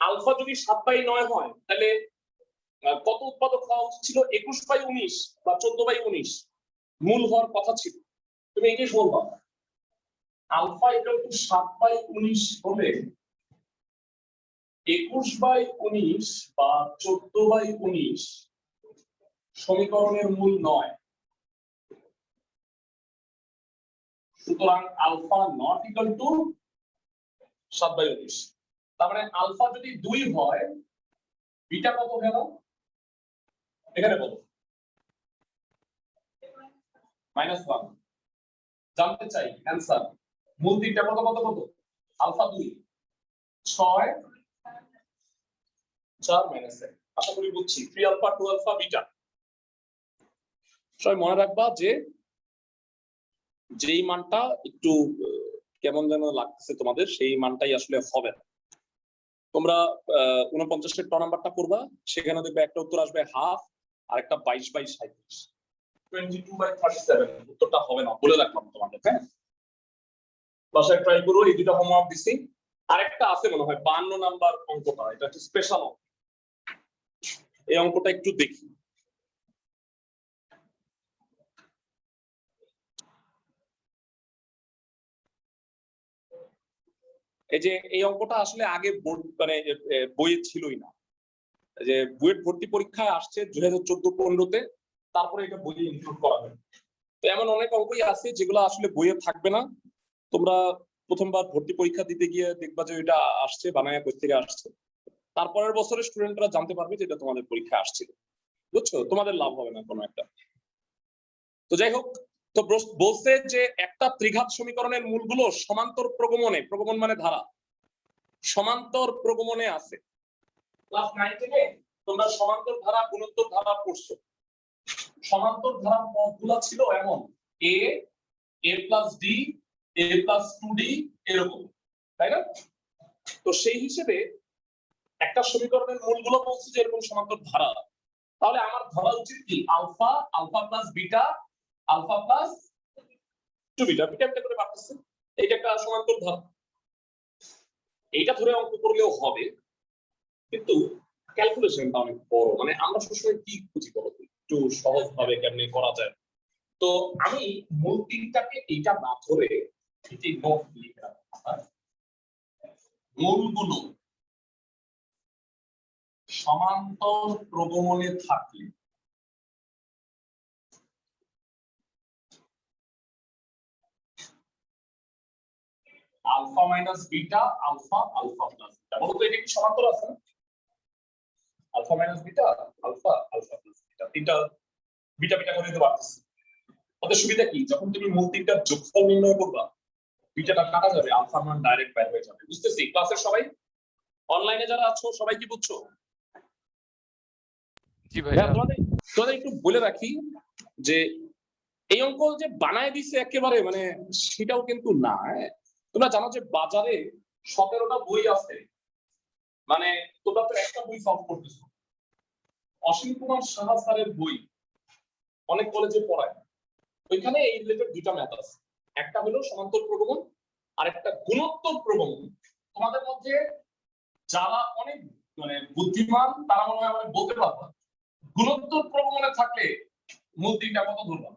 আলফা যদি 7/9 হয় তাহলে কত উৎপাদক হওয়া উচিত ছিল? 21/19 বা 14/19 মূল হওয়ার কথা ছিল। তুমি এটাই বলবা আলফা ইকুয়াল টু 7/19 হলে 21/19 বা 14/19 সমীকরণের মূল নয়। সুতরাং আলফা নট ইকুয়াল টু 7/19। তার মানে আলফা যদি 2 হয়, বিটা কত গেল এখানে বলো? -1। জানতে চাই অ্যানসার। মূল তিনটা কত কত কত? আলফা 2 6 4 -1। আশা করি বুঝছি। 3 আলফা 2 আলফা বিটা। সবাই মনে রাখবা যে যেই মানটা একটু কেমন যেন লাগতেছে তোমাদের, সেই মানটাই আসলে হবে না। তোমরা 49 এর ট নাম্বারটা করবা, সেখানে দেখবে একটা উত্তর আসবে হাফ আর একটা 22/37। 22/37 উত্তরটা হবে না, বলে রাখলাম তোমাদের, হ্যাঁ? বাসায় ট্রাই করো, এই দুটো হোমওয়ার্ক দিছি। আরেকটা আছে মনে হয় 52 নাম্বার অঙ্কটা, এটা একটু স্পেশাল। এই অঙ্কটা একটু দেখি। এই যে এই অঙ্কটা আসলে আগে মানে বইয়ে ছিলই না, যে বুয়েট ভর্তি পরীক্ষায় আসছে 2014-15-তে, তারপরে এটা বইয়ে ইনক্লুড করা হয়। তো এমন অনেক অঙ্কই আছে যেগুলো আসলে বইয়ে থাকবে না, তোমরা প্রথমবার ভর্তি পরীক্ষা দিতে গিয়ে দেখবা যে এটা আসছে বানায়া কই থেকে আসছে, তারপরের বছরে স্টুডেন্টরা জানতে পারবে যে এটা তোমাদের পরীক্ষা আসছিল, বুঝছো? তোমাদের লাভ হবে না কোনো একটা। তো যাই হোক, তো বলছে যে একটা ত্রিঘাত সমীকরণের মূলগুলো সমান্তর প্রগমনে, প্রগমন মানে ধারা, সমান্তর প্রগমনে আছে। ক্লাস 9 থেকে তোমরা সমান্তর ধারা গুণোত্তর ধারা পড়ছো। সমান্তর ধারার পদগুলো ছিল এমন a plus d a plus 2d এরকম, তাই না? তো সেই হিসেবে একটা সমীকরণের মূলগুলো বলছে যে এরকম সমান্তর ধারা, তাহলে আমার ধরা উচিত কি alpha, alpha plus beta, alpha plus 2 beta, beta beta করে পাচ্ছি, এইটা একটা সমান্তর ধারা। এইটা ধরে অঙ্ক করলেও হবে, কিন্তু ক্যালকুলেশনটা অনেক বড়, মানে আমরা সবসময় কি খুঁজি করো একটু সহজ ভাবে কেমনে করা যায়। তো আমি মূল তিনটাকে এইটা না ধরে এটি নোট লিখলাম, মূলগুলো সমান্তর প্রগমনে থাকলে alpha minus beta, alpha alpha plus beta, বলতো এটা কি সমান্তর আছে না? Alpha minus beta, alpha alpha plus beta, তিনটা বিটা বিটা করে দিতে পারতেছি। তাতে সুবিধা কি, যখন তুমি মূল তিনটার যোগফল নির্ণয় করবা বিটাটা কাটা যাবে, আলফা মান ডাইরেক্ট বের হয়ে যাবে। বুঝতেছি? ক্লাসের সবাই, অনলাইনে যারা আছো সবাই কি বুঝছো? জি ভাইয়া। তোমাদের একটু বলে রাখি যে এই অঙ্ক যে বানায় দিছে একেবারে মানে সেটাও কিন্তু না। তোমরা জানো যে বাজারে 17টা বই আছে, মানে তোমরা তো একটা বই সলভ করতেছো। অসীম কুমার সাহা স্যারের বই অনেক কলেজে পড়ায়, ওইখানে এই রিলেটেড দুইটা ম্যাথ আছে, একটা হলো সমান্তর প্রগমন আর একটা গুণোত্তর প্রগমন। তোমাদের মধ্যে যারা অনেক মানে বুদ্ধিমান তারা মনে হয় মানে বলতে পারবা গুণোত্তর প্রগমনে থাকলে মূল তিনটা কত ধরবা?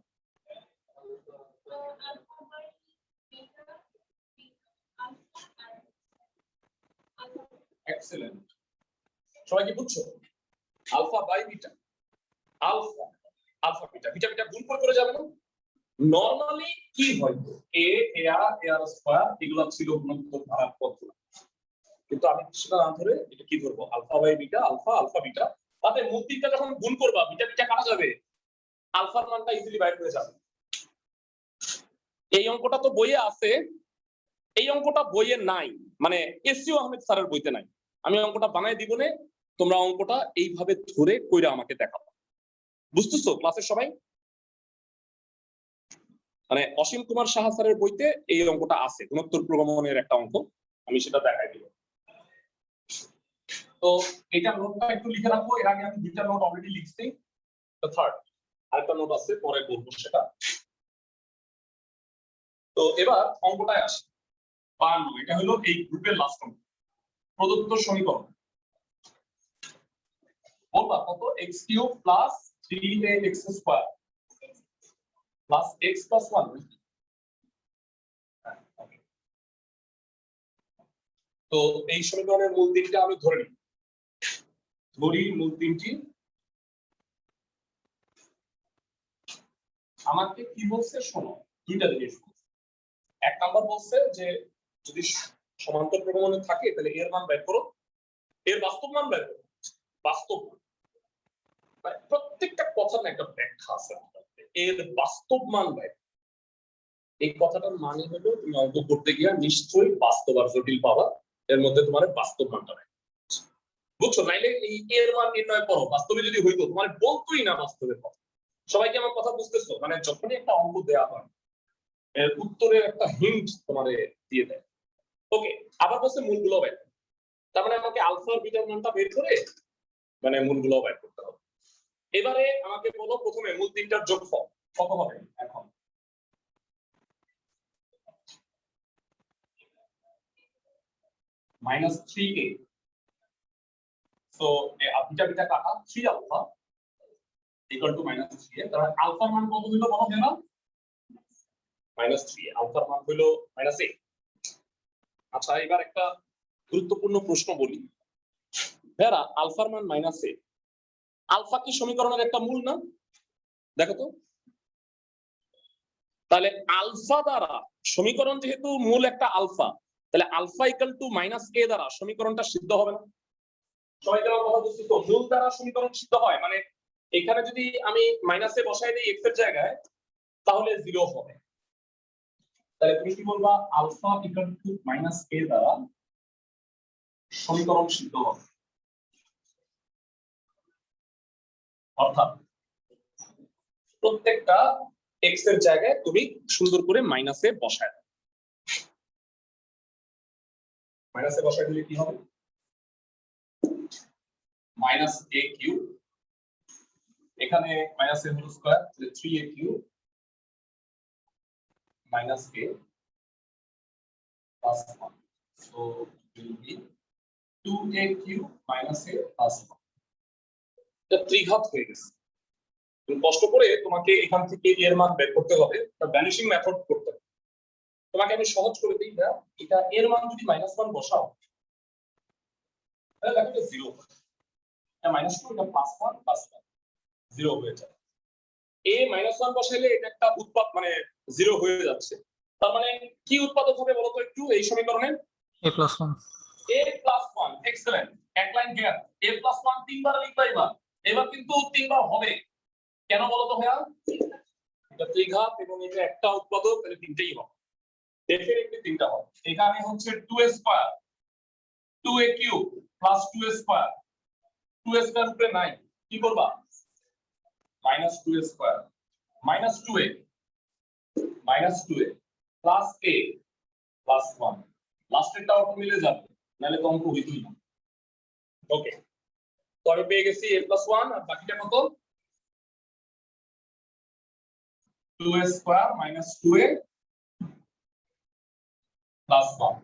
এক্সেলেন্ট, সবাই কি বুঝছো? Alpha by beta, alpha alpha beta, beta beta গুণ করে যাবে না? নরমালি কি হয় a আর স্কয়ার এগুলো ছিল গুণোত্তর ধারার পদ্ধতি, কিন্তু আমি সেটা না ধরে এটা কি ধরবো alpha by beta, alpha alpha beta, তাতে মূল তিনটা যখন গুণ করবা বিটা বিটা কাটা যাবে, আলফার মানটা ইজিলি বাইর হয়ে যাবে। এই অঙ্কটা তো বইয়ে আছে, এই অঙ্কটা বইয়ে নাই, মানে এসইউ আহমেদ স্যারের বইতে নাই। আমি অঙ্কটা বানাই দিব না, তোমরা অঙ্কটা এইভাবে ধরে কইরা আমাকে দেখাবো। বুঝতেছো ক্লাসের সবাই? মানে অসীম কুমার সাহা স্যারের বইতে এই অঙ্কটা আছে, গুণোত্তর প্রগমনের একটা অঙ্ক, আমি সেটা দেখাই দিব। তো এটা নোটটা একটু লিখে রাখবো, এর আগে আমি দুইটা নোট অলরেডি লিখছি, থার্ড আরেকটা নোট আছে পরে বলবো সেটা। তো এবার অঙ্কটায় আসি। 52, এটা হলো এই গ্রুপের লাস্ট অঙ্ক। প্রদত্ত সমীকরণ বলবা কত, x³ plus 3ax² plus x plus 1। তো এই সমীকরণের মূল তিনটা আমি ধরে নিই, ধরি মূল তিনটি। আমাকে কি বলছে শোনো, দুইটা জিনিস বলছে। এক নাম্বার বলছে যে যদি সমান্তর প্রগমনে থাকে তাহলে এর মান বের করো, এর বাস্তব মান বের করো। বাস্তব মান প্রত্যেকটা কথার একটা ব্যাখ্যা আছে, এর বাস্তব মান বের। এই কথাটার মানে হলো তুমি অঙ্ক করতে গিয়ে নিশ্চয়ই বাস্তব আর জটিল পাবা, এর মধ্যে তোমার বাস্তব মানটা বের, বুঝছো? নাইলে এই এর মান নির্ণয় করো, বাস্তবে যদি হইতো তোমার বলতোই না বাস্তবের কথা। সবাইকে আমার কথা বুঝতেছো? মানে যখনই একটা অঙ্ক দেওয়া হয় এর উত্তরের একটা হিন্ট তোমারে দিয়ে দেয়। ওকে, আবার বলছে মূলগুলো বের, তার মানে আমাকে আলফা আর বিটার মানটা বের করে মানে মূলগুলো বের করতে হবে। এবারে আমাকে বলো প্রথমে মূল তিনটার যোগফল কত হবে। এখন -3a সো বিটা বিটা কাটা 3 আলফা ইকুয়াল টু -3 তাহলে আলফার মান কত হলো বলো দেনা -3 আলফার মান হলো -8। আচ্ছা এবার একটা গুরুত্বপূর্ণ প্রশ্ন বলি ভেরা আলফার মান -8 আলফা কি সমীকরণের একটা মূল না দেখো তো তাহলে আলফা দ্বারা সমীকরণ যেহেতু মূল একটা আলফা তাহলে আলফা ইকুয়াল টু -a দ্বারা সমীকরণটা সিদ্ধ হবে না সবাই কেন কথা বলছি তো মূল দ্বারা সমীকরণ সিদ্ধ হয় মানে এখানে যদি আমি মাইনাসে বসাই দিই x এর জায়গায় তাহলে 0 হবে তাহলে তুমি কি বলবা আলফা ইকুয়াল টু -a দ্বারা সমীকরণ সিদ্ধ হবে অর্থাৎ প্রত্যেকটা x এর জায়গায় তুমি সুন্দর করে মাইনাসে বসায় দাও মাইনাসে বসায় দিলে কি হবে -a কিউব এখানে -a হোল স্কয়ার তাহলে 3a cube -a plus 1 so it will be 2a cube -a plus 1 এটা ত্রিঘাত হয়ে গেছে তুমি কষ্ট করে তোমাকে এখান থেকে এর মান বের করতে হবে এটা ভ্যানিশিং মেথড করতে হবে তোমাকে আমি সহজ করে দিই না এটা এর মান যদি -1 বসাও তাহলে দেখো এটা 0 এটা -2 এটা +1 +1 0 হয়ে যায় a -1 বসাইলে এটা একটা উৎপাদ মানে 0 হয়ে যাচ্ছে তার মানে কি উৎপাদক হবে বলো তো একটু এই সমীকরণে a+1 a+1 এক্সেলেন্ট এক লাইন গ্যাপ a+1 তিনবার লিখবা এবার কিন্তু তিনবার হবে কেন বলো তো ভাইয়া এটা ত্রিঘাত এবং এটা একটা উৎপাদক তাহলে তিনটেই হবে ডেফিনেটলি তিনটা হবে এখানে হচ্ছে 2a square 2a cube plus 2a square 2a square উপরে নাই কি করবা -2a square -2a plus a plus 1 লাস্টেরটা অটো মিলে যাবে নালে তো অঙ্ক হইতই না ওকে তো আমি পেয়ে গেছি a+1 আর বাকিটা কত 2a স্কয়ার -2a প্লাস 1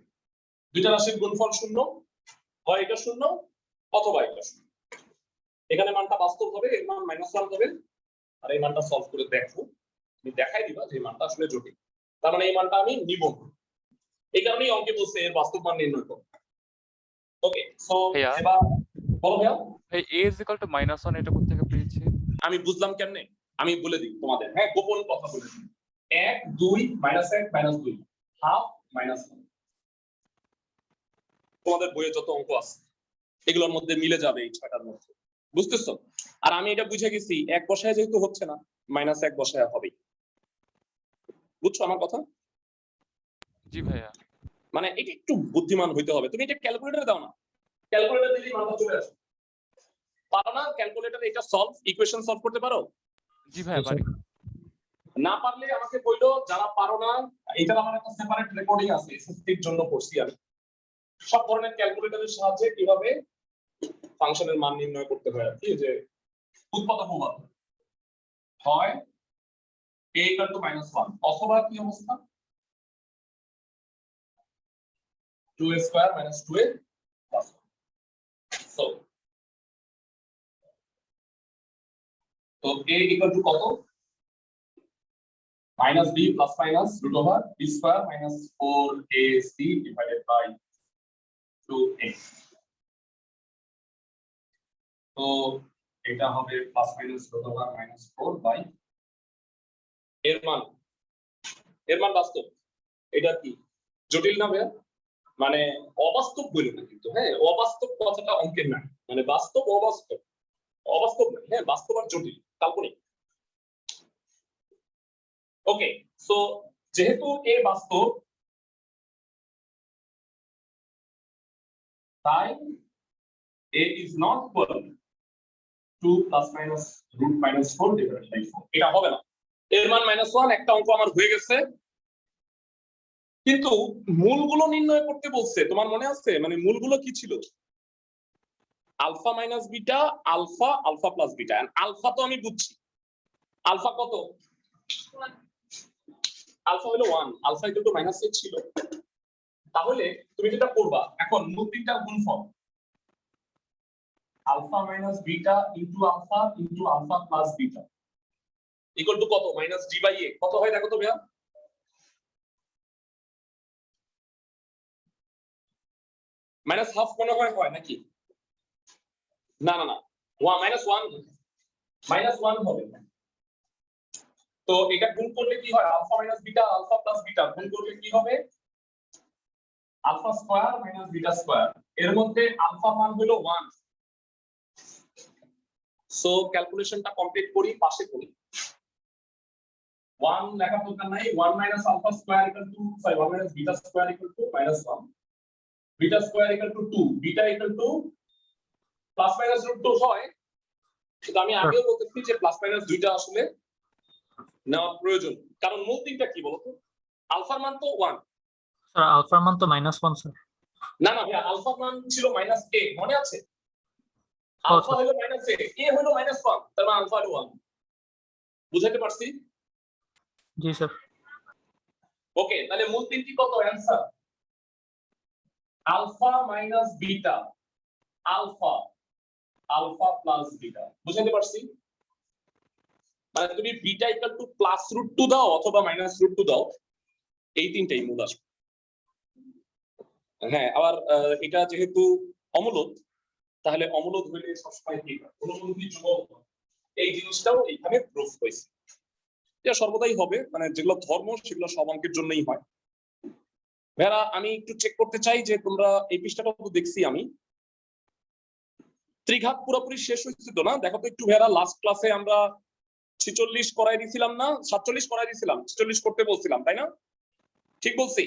দুইটা রাশির গুণফল শূন্য হয় এটা শূন্য অথবা এটা শূন্য এখানে মানটা বাস্তব হবে এর মান -1 হবে আর এই মানটা সলভ করে দেখো তুমি দেখাই দিবা যে মানটা আসলে জটিল তার মানে এই মানটা আমি নিব এই কারণেই অঙ্কে বলছে এর বাস্তব মান নির্ণয় করো ওকে সো এবার বলো ভাইয়া এই a is equal to -1 এটা কোথা থেকে পেয়েছি আমি বুঝলাম কেমনে আমি বলে দিই তোমাদের হ্যাঁ গোপন কথা বলে দিই 1 2 -1 -2 হাফ -1 তোমাদের বইয়ে যত অঙ্ক আছে এগুলোর মধ্যে মিলে যাবে এই ছয়টার মধ্যে বুঝতেছো আর আমি এটা বুঝে গেছি এক বসায় যেহেতু হচ্ছে না -1 বসায় হবে বুঝছো আমার কথা জি ভাইয়া মানে এটা একটু বুদ্ধিমান হইতে হবে তুমি এটা ক্যালকুলেটরে দাও না ক্যালকুলেটর দিলেই মাথা চলে আসে পারো না ক্যালকুলেটরে এটা সলভ ইকুয়েশন সলভ করতে পারো জি ভাইয়া পারি না পারলে আমাকে বললো যারা পারো না এটার আমার একটা সেপারেট রেকর্ডিং আছে এসএসসির জন্য করছি আমি সব ধরনের ক্যালকুলেটরের সাহায্যে কিভাবে ফাংশনের মান নির্ণয় করতে হয় আর কি যে উৎপাদক উপপাদ্য হয় a equal to -1 অথবা কি অবস্থা 2a square minus 2a plus 1 so a equal to কত minus b plus minus root over b square minus 4ac divided by 2a তো এটা হবে plus minus root over minus 4 by এর মান বাস্তব এটা কি জটিল না ভাইয়া মানে অবাস্তব বলি না কিন্তু হ্যাঁ অবাস্তব কথাটা অঙ্কের না মানে বাস্তব অবাস্তব না হ্যাঁ বাস্তব আর জটিল কাল্পনিক ওকে সো যেহেতু এ বাস্তব তাই a is not equal to plus minus root minus 4 divided by 4 এটা হবে না এর মান -1 একটা অঙ্ক আমার হয়ে গেছে কিন্তু মূলগুলো নির্ণয় করতে বলছে তোমার মনে আছে মানে মূলগুলো কি ছিল alpha minus beta alpha alpha plus beta and alpha তো আমি বুঝছি আলফা কত আলফা হলো 1 আলফা ইকুয়াল টু -8 ছিল তাহলে তুমি যেটা করবা এখন মূল তিনটার গুণফল alpha minus beta into alpha plus beta equal to কত মাইনাস ডি বাই এ কত হয় দেখো তো ভাইয়া মাইনাস হাফ মনে হয় নাকি না না না মাইনাস ওয়ান হবে তো এটা গুণ করলে কি হয় alpha minus beta alpha plus beta গুণ করলে কি হবে alpha square minus beta square এর মধ্যে আলফা মান হলো 1 সো ক্যালকুলেশনটা কমপ্লিট করি পাশে করি 1 লেখার দরকার নাই 1 minus alpha square equal to 1 minus beta square equal to -1 beta square equal to 2 beta equal to plus minus √2 হয় কিন্তু আমি আগেও বলতেছি যে প্লাস মাইনাস দুইটা আসলে নেওয়া প্রয়োজন কারণ মূল তিনটা কি বলতো আলফার মান তো 1 স্যার আলফার মান তো -1 স্যার না না ভাই আলফার মান ছিল -a মনে আছে আলফা হলো -a a হলো -1 তার মানে আলফা হলো 1 বুঝাতে পারছি জি স্যার ওকে তাহলে মূল তিনটি কত answer alpha minus beta alpha plus beta বুঝাতে পারছি মানে তুমি বিটা ইকুয়াল টু প্লাস √2 দাও অথবা মাইনাস √2 দাও এই তিনটাই মূল আসবে হ্যাঁ আবার এটা যেহেতু অমূলদ তাহলে অমূলদ হইলে সবসময় ঠিক হয় অনুমতি যুগল এই জিনিসটাও এইখানে প্রুফ হয়েছে এটা সর্বদাই হবে মানে যেগুলো ধর্ম সেগুলো সব অঙ্কের জন্যই হয় ভাইরা আমি একটু চেক করতে চাই যে তোমরা এই পৃষ্ঠাটা তো দেখছি আমি ত্রিঘাত পুরোপুরি শেষ হয়েছে তো না দেখো তো একটু ভাইরা লাস্ট ক্লাসে আমরা 46 করাই দিছিলাম না 47 করাই দিছিলাম 46 করতে বলছিলাম তাই না ঠিক বলছি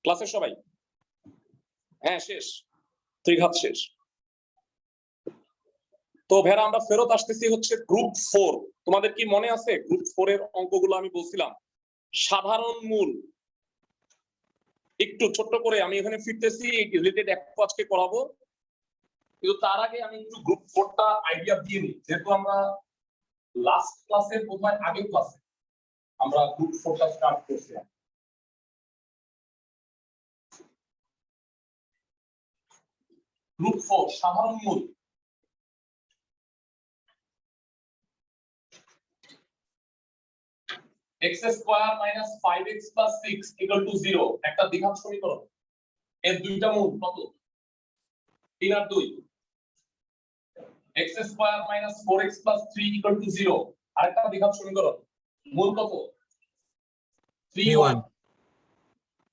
ক্লাসের সবাই হ্যাঁ শেষ ত্রিঘাত শেষ তো ভেরা আমরা ফেরত আসতেছি হচ্ছে গ্রুপ 4 তোমাদের কি মনে আছে গ্রুপ 4 এর অঙ্কগুলো আমি বলছিলাম সাধারণ মূল একটু ছোট করে আমি এখানে ফিরতেছি রিলেটেড এক আজকে করাবো কিন্তু তার আগে আমি একটু গ্রুপ 4টা আইডিয়া দিয়ে নিই যেহেতু আমরা লাস্ট ক্লাসে বোধহয় আগের ক্লাসে আমরা গ্রুপ 4টা স্টার্ট করছি গ্রুপ 4 সাধারণ মূল x square minus 5x plus 6 equal to 0 একটা দ্বিঘাত সমীকরণ এর দুইটা মূল কত 3 আর 2 x square minus 4x plus 3 equal to 0 আরেকটা দ্বিঘাত সমীকরণ মূল কত 3 1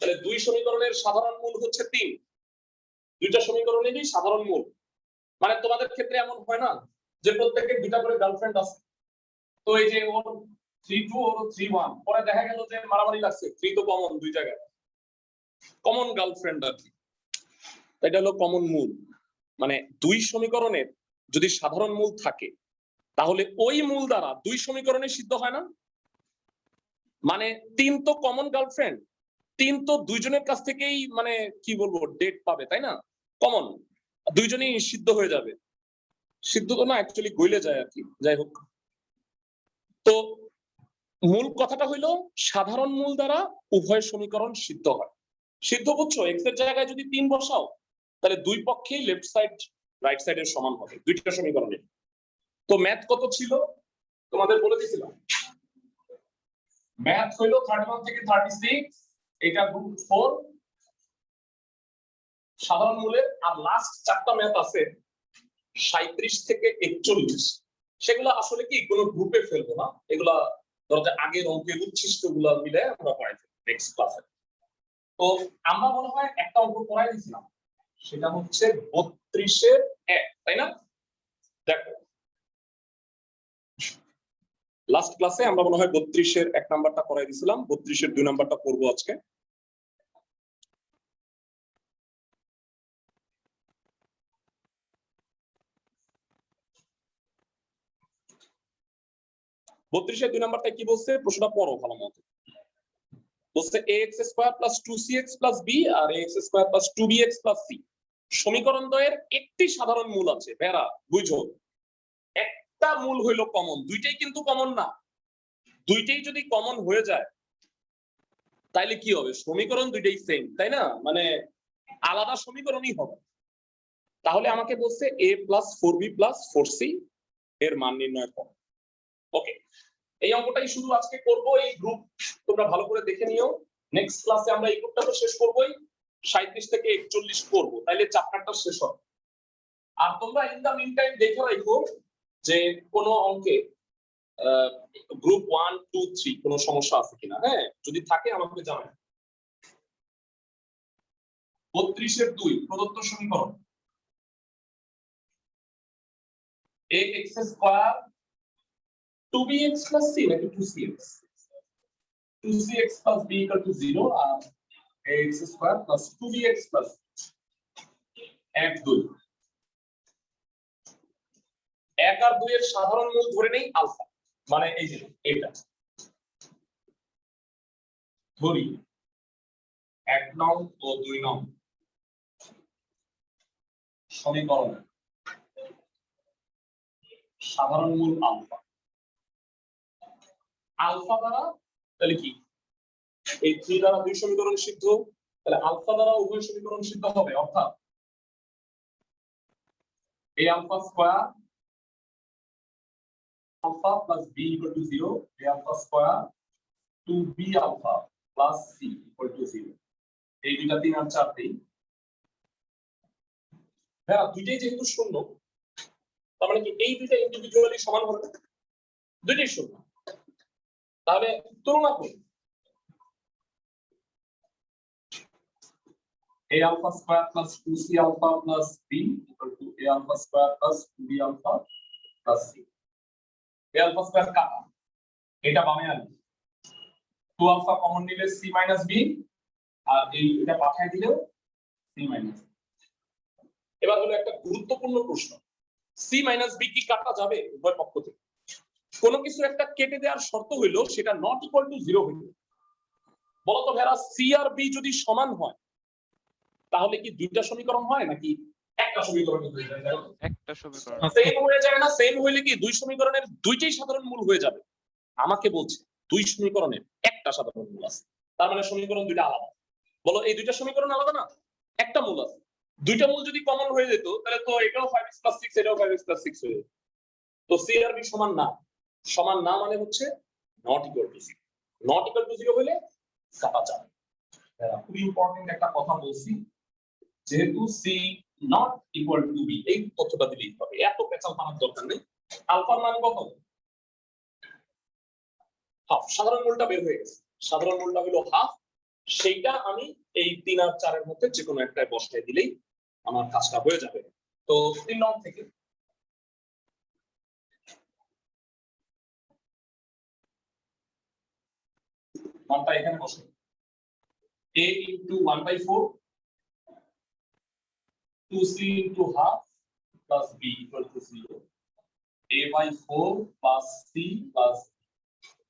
তাহলে দুই সমীকরণের সাধারণ মূল হচ্ছে 3 দুইটা সমীকরণেরই সাধারণ মূল মানে তোমাদের ক্ষেত্রে এমন হয় না যে প্রত্যেকের দুইটা করে গার্লফ্রেন্ড আছে তো এই যে ওর 3 2 আর 3 1 পরে দেখা গেল যে মারামারি লাগছে 3 তো কমন দুই জায়গায় কমন গার্লফ্রেন্ড আর কি এটা হলো কমন মূল মানে দুই সমীকরণের যদি সাধারণ মূল থাকে তাহলে ওই মূল দ্বারা দুই সমীকরণে সিদ্ধ হয় না মানে 3 তো কমন গার্লফ্রেন্ড 3 তো দুইজনের কাছ থেকেই মানে কি বলবো ডেট পাবে তাই না কমন দুইজনেই সিদ্ধ হয়ে যাবে সিদ্ধ তো না অ্যাকচুয়ালি গইলে যায় আর কি যাই হোক তো মূল কথাটা হইলো সাধারণ মূল দ্বারা উভয় সমীকরণ সিদ্ধ হয় সিদ্ধ বুঝছো x এর জায়গায় যদি 3 বসাও তাহলে দুই পক্ষেই লেফট সাইড রাইট সাইডের সমান হবে দুইটা সমীকরণে তো ম্যাথ কত ছিল তোমাদের বলে দিয়েছিলাম ম্যাথ হইলো 31 থেকে 36 এটা গ্রুপ 4 সাধারণ মূলের আর লাস্ট চারটা ম্যাথ আছে 37 থেকে 41 সেগুলো আসলে কি কোনো গ্রুপে ফেলবো না এগুলা ধরো আগের অঙ্কের উচ্ছিষ্টগুলো মিলে আমরা পড়াই নেক্সট ক্লাসে তো আমরা মনে হয় একটা অঙ্ক পড়াই দিয়েছিলাম সেটা হচ্ছে 32 এর 1 তাই না দেখো লাস্ট ক্লাসে আমরা মনে হয় 32 এর 1 নাম্বারটা পড়াই দিয়েছিলাম 32 এর 2 নাম্বারটা পড়বো আজকে বত্রিশের 2 নাম্বারটা কি বলছে প্রশ্নটা পড়ো ভালো মতো বলছে ax square plus 2cx plus b আর ax square plus 2bx plus c সমীকরণ দ্বয়ের একটি সাধারণ মূল আছে ভেরা বুঝো একটা মূল হইলো কমন দুইটাই কিন্তু কমন না দুইটাই যদি কমন হয়ে যায় তাইলে কি হবে সমীকরণ দুইটাই সেম তাই না মানে আলাদা সমীকরণই হবে তাহলে আমাকে বলছে a plus 4b plus 4c এর মান নির্ণয় করো। ওকে, এই অঙ্কটাই শুধু আজকে করব। এই গ্রুপ তোমরা ভালো করে দেখে নিও। নেক্সট ক্লাসে আমরা এই গ্রুপটা তো শেষ করবই, 37 থেকে 41 করব, তাইলে চ্যাপ্টারটা শেষ হবে। আর তোমরা ইন দা মিন টাইম দেখে রাখো যে কোনো অঙ্কে গ্রুপ 1 2 3 কোনো সমস্যা আছে কিনা। হ্যাঁ, যদি থাকে আমাকে জানাও। 32 এর 2 প্রদত্ত সমীকরণ ax square 2bx plus c নাকি 2cx 2cx plus b equal to 0 আর ax square plus 2bx plus 1 2 1 আর 2 এর সাধারণ মূল ধরে নেই আলফা, মানে এই যে এটা ধরি 1 নং ও 2 নং সমীকরণ সাধারণ মূল আলফা। আলফা দ্বারা তাহলে কি এই 3 দ্বারা 2 সমীকরণ সিদ্ধ, তাহলে আলফা দ্বারা উভয় সমীকরণ সিদ্ধ হবে, অর্থাৎ a alpha square alpha plus b equal to 0, a alpha square 2b alpha plus c equal to 0। এই দুইটা 3 আর 4 দেই। হ্যাঁ, দুইটাই যেহেতু শূন্য, তার মানে কি এই দুইটা ইন্ডিভিজুয়ালি সমান হবে, দুইটাই শূন্য। তাহলে তুলনা করি a alpha square plus 2c alpha plus b equal to a alpha square plus 2b alpha plus c। a alpha square কাটা, এটা বামে আনি, 2 alpha কমন নিলে c minus b, আর এটা পাঠিয়ে দিলেও c minus b। এবার হলো একটা গুরুত্বপূর্ণ প্রশ্ন, c minus b কি কাটা যাবে উভয় পক্ষ থেকে? কোন কিছু একটা কেটে দেওয়ার শর্ত হইলো সেটা নট ইকুয়াল টু 0 হইল। বলো তো ভেরা, c আর b যদি সমান হয় তাহলে কি দুইটা সমীকরণ হয় নাকি একটা সমীকরণ হয়ে যায়? একটা সমীকরণ। সেম হয়ে যায় না? সেম হইলে কি দুই সমীকরণের দুইটাই সাধারণ মূল হয়ে যাবে? আমাকে বলছে দুই সমীকরণের একটা সাধারণ মূল আছে, তার মানে সমীকরণ দুইটা আলাদা। বলো এই দুইটা সমীকরণ আলাদা না, একটা মূল আছে। দুইটা মূল যদি কমন হয়ে যেত তাহলে তো এটাও 5x + 6 এটাও 5x + 6 হয়ে যেত। তো c আর b সমান না, সমান না মানে হচ্ছে not equal to 0। Not equal to 0 হলে কাটা যাবে। খুব ইম্পর্টেন্ট একটা কথা বলছি, যেহেতু c not equal to b, এই তথ্যটা দিলেই হবে, এত পেঁচাল পানার দরকার নেই। আলফার মান কত? হাফ। সাধারণ মূলটা বের হয়ে গেছে, সাধারণ মূলটা হলো হাফ। সেইটা আমি এই 3 আর 4 এর মধ্যে যে কোনো একটায় বসায় দিলেই আমার কাজটা হয়ে যাবে। তো 3 নং থেকে মানটা এখানে বসে, a into 1/4 2c into half plus b equal to 0, a/4 plus c plus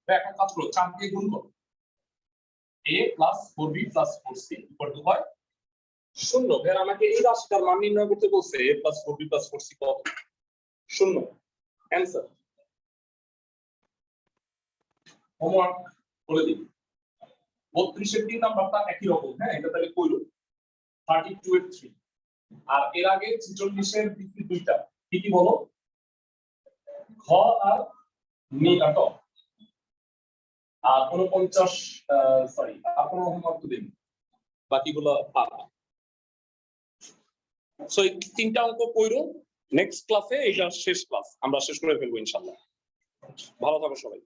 একটা কাজ করো, 4 দিয়ে গুণ করো, a plus 4b plus 4c equal to হয় 0। এর আমাকে এই রাশিটার মান নির্ণয় করতে বলছে, a plus 4b plus 4c কত? 0। অ্যানসার। হোমওয়ার্ক বলে দিই, 32 এর 3 নাম্বারটা একই রকম। হ্যাঁ, এটা তাহলে কইলো 32 এর 3, আর এর আগে 46 এর দিকে দুইটা কি কি বলো? ঘ আর নি কাটো, আর 49 সরি আর কোনো হোমওয়ার্ক দিন, বাকিগুলো পাবা। সো এই 3টা অঙ্ক কইরো, নেক্সট ক্লাসে এটা শেষ ক্লাস, আমরা শেষ করে ফেলবো ইনশাআল্লাহ। ভালো থাকো সবাই।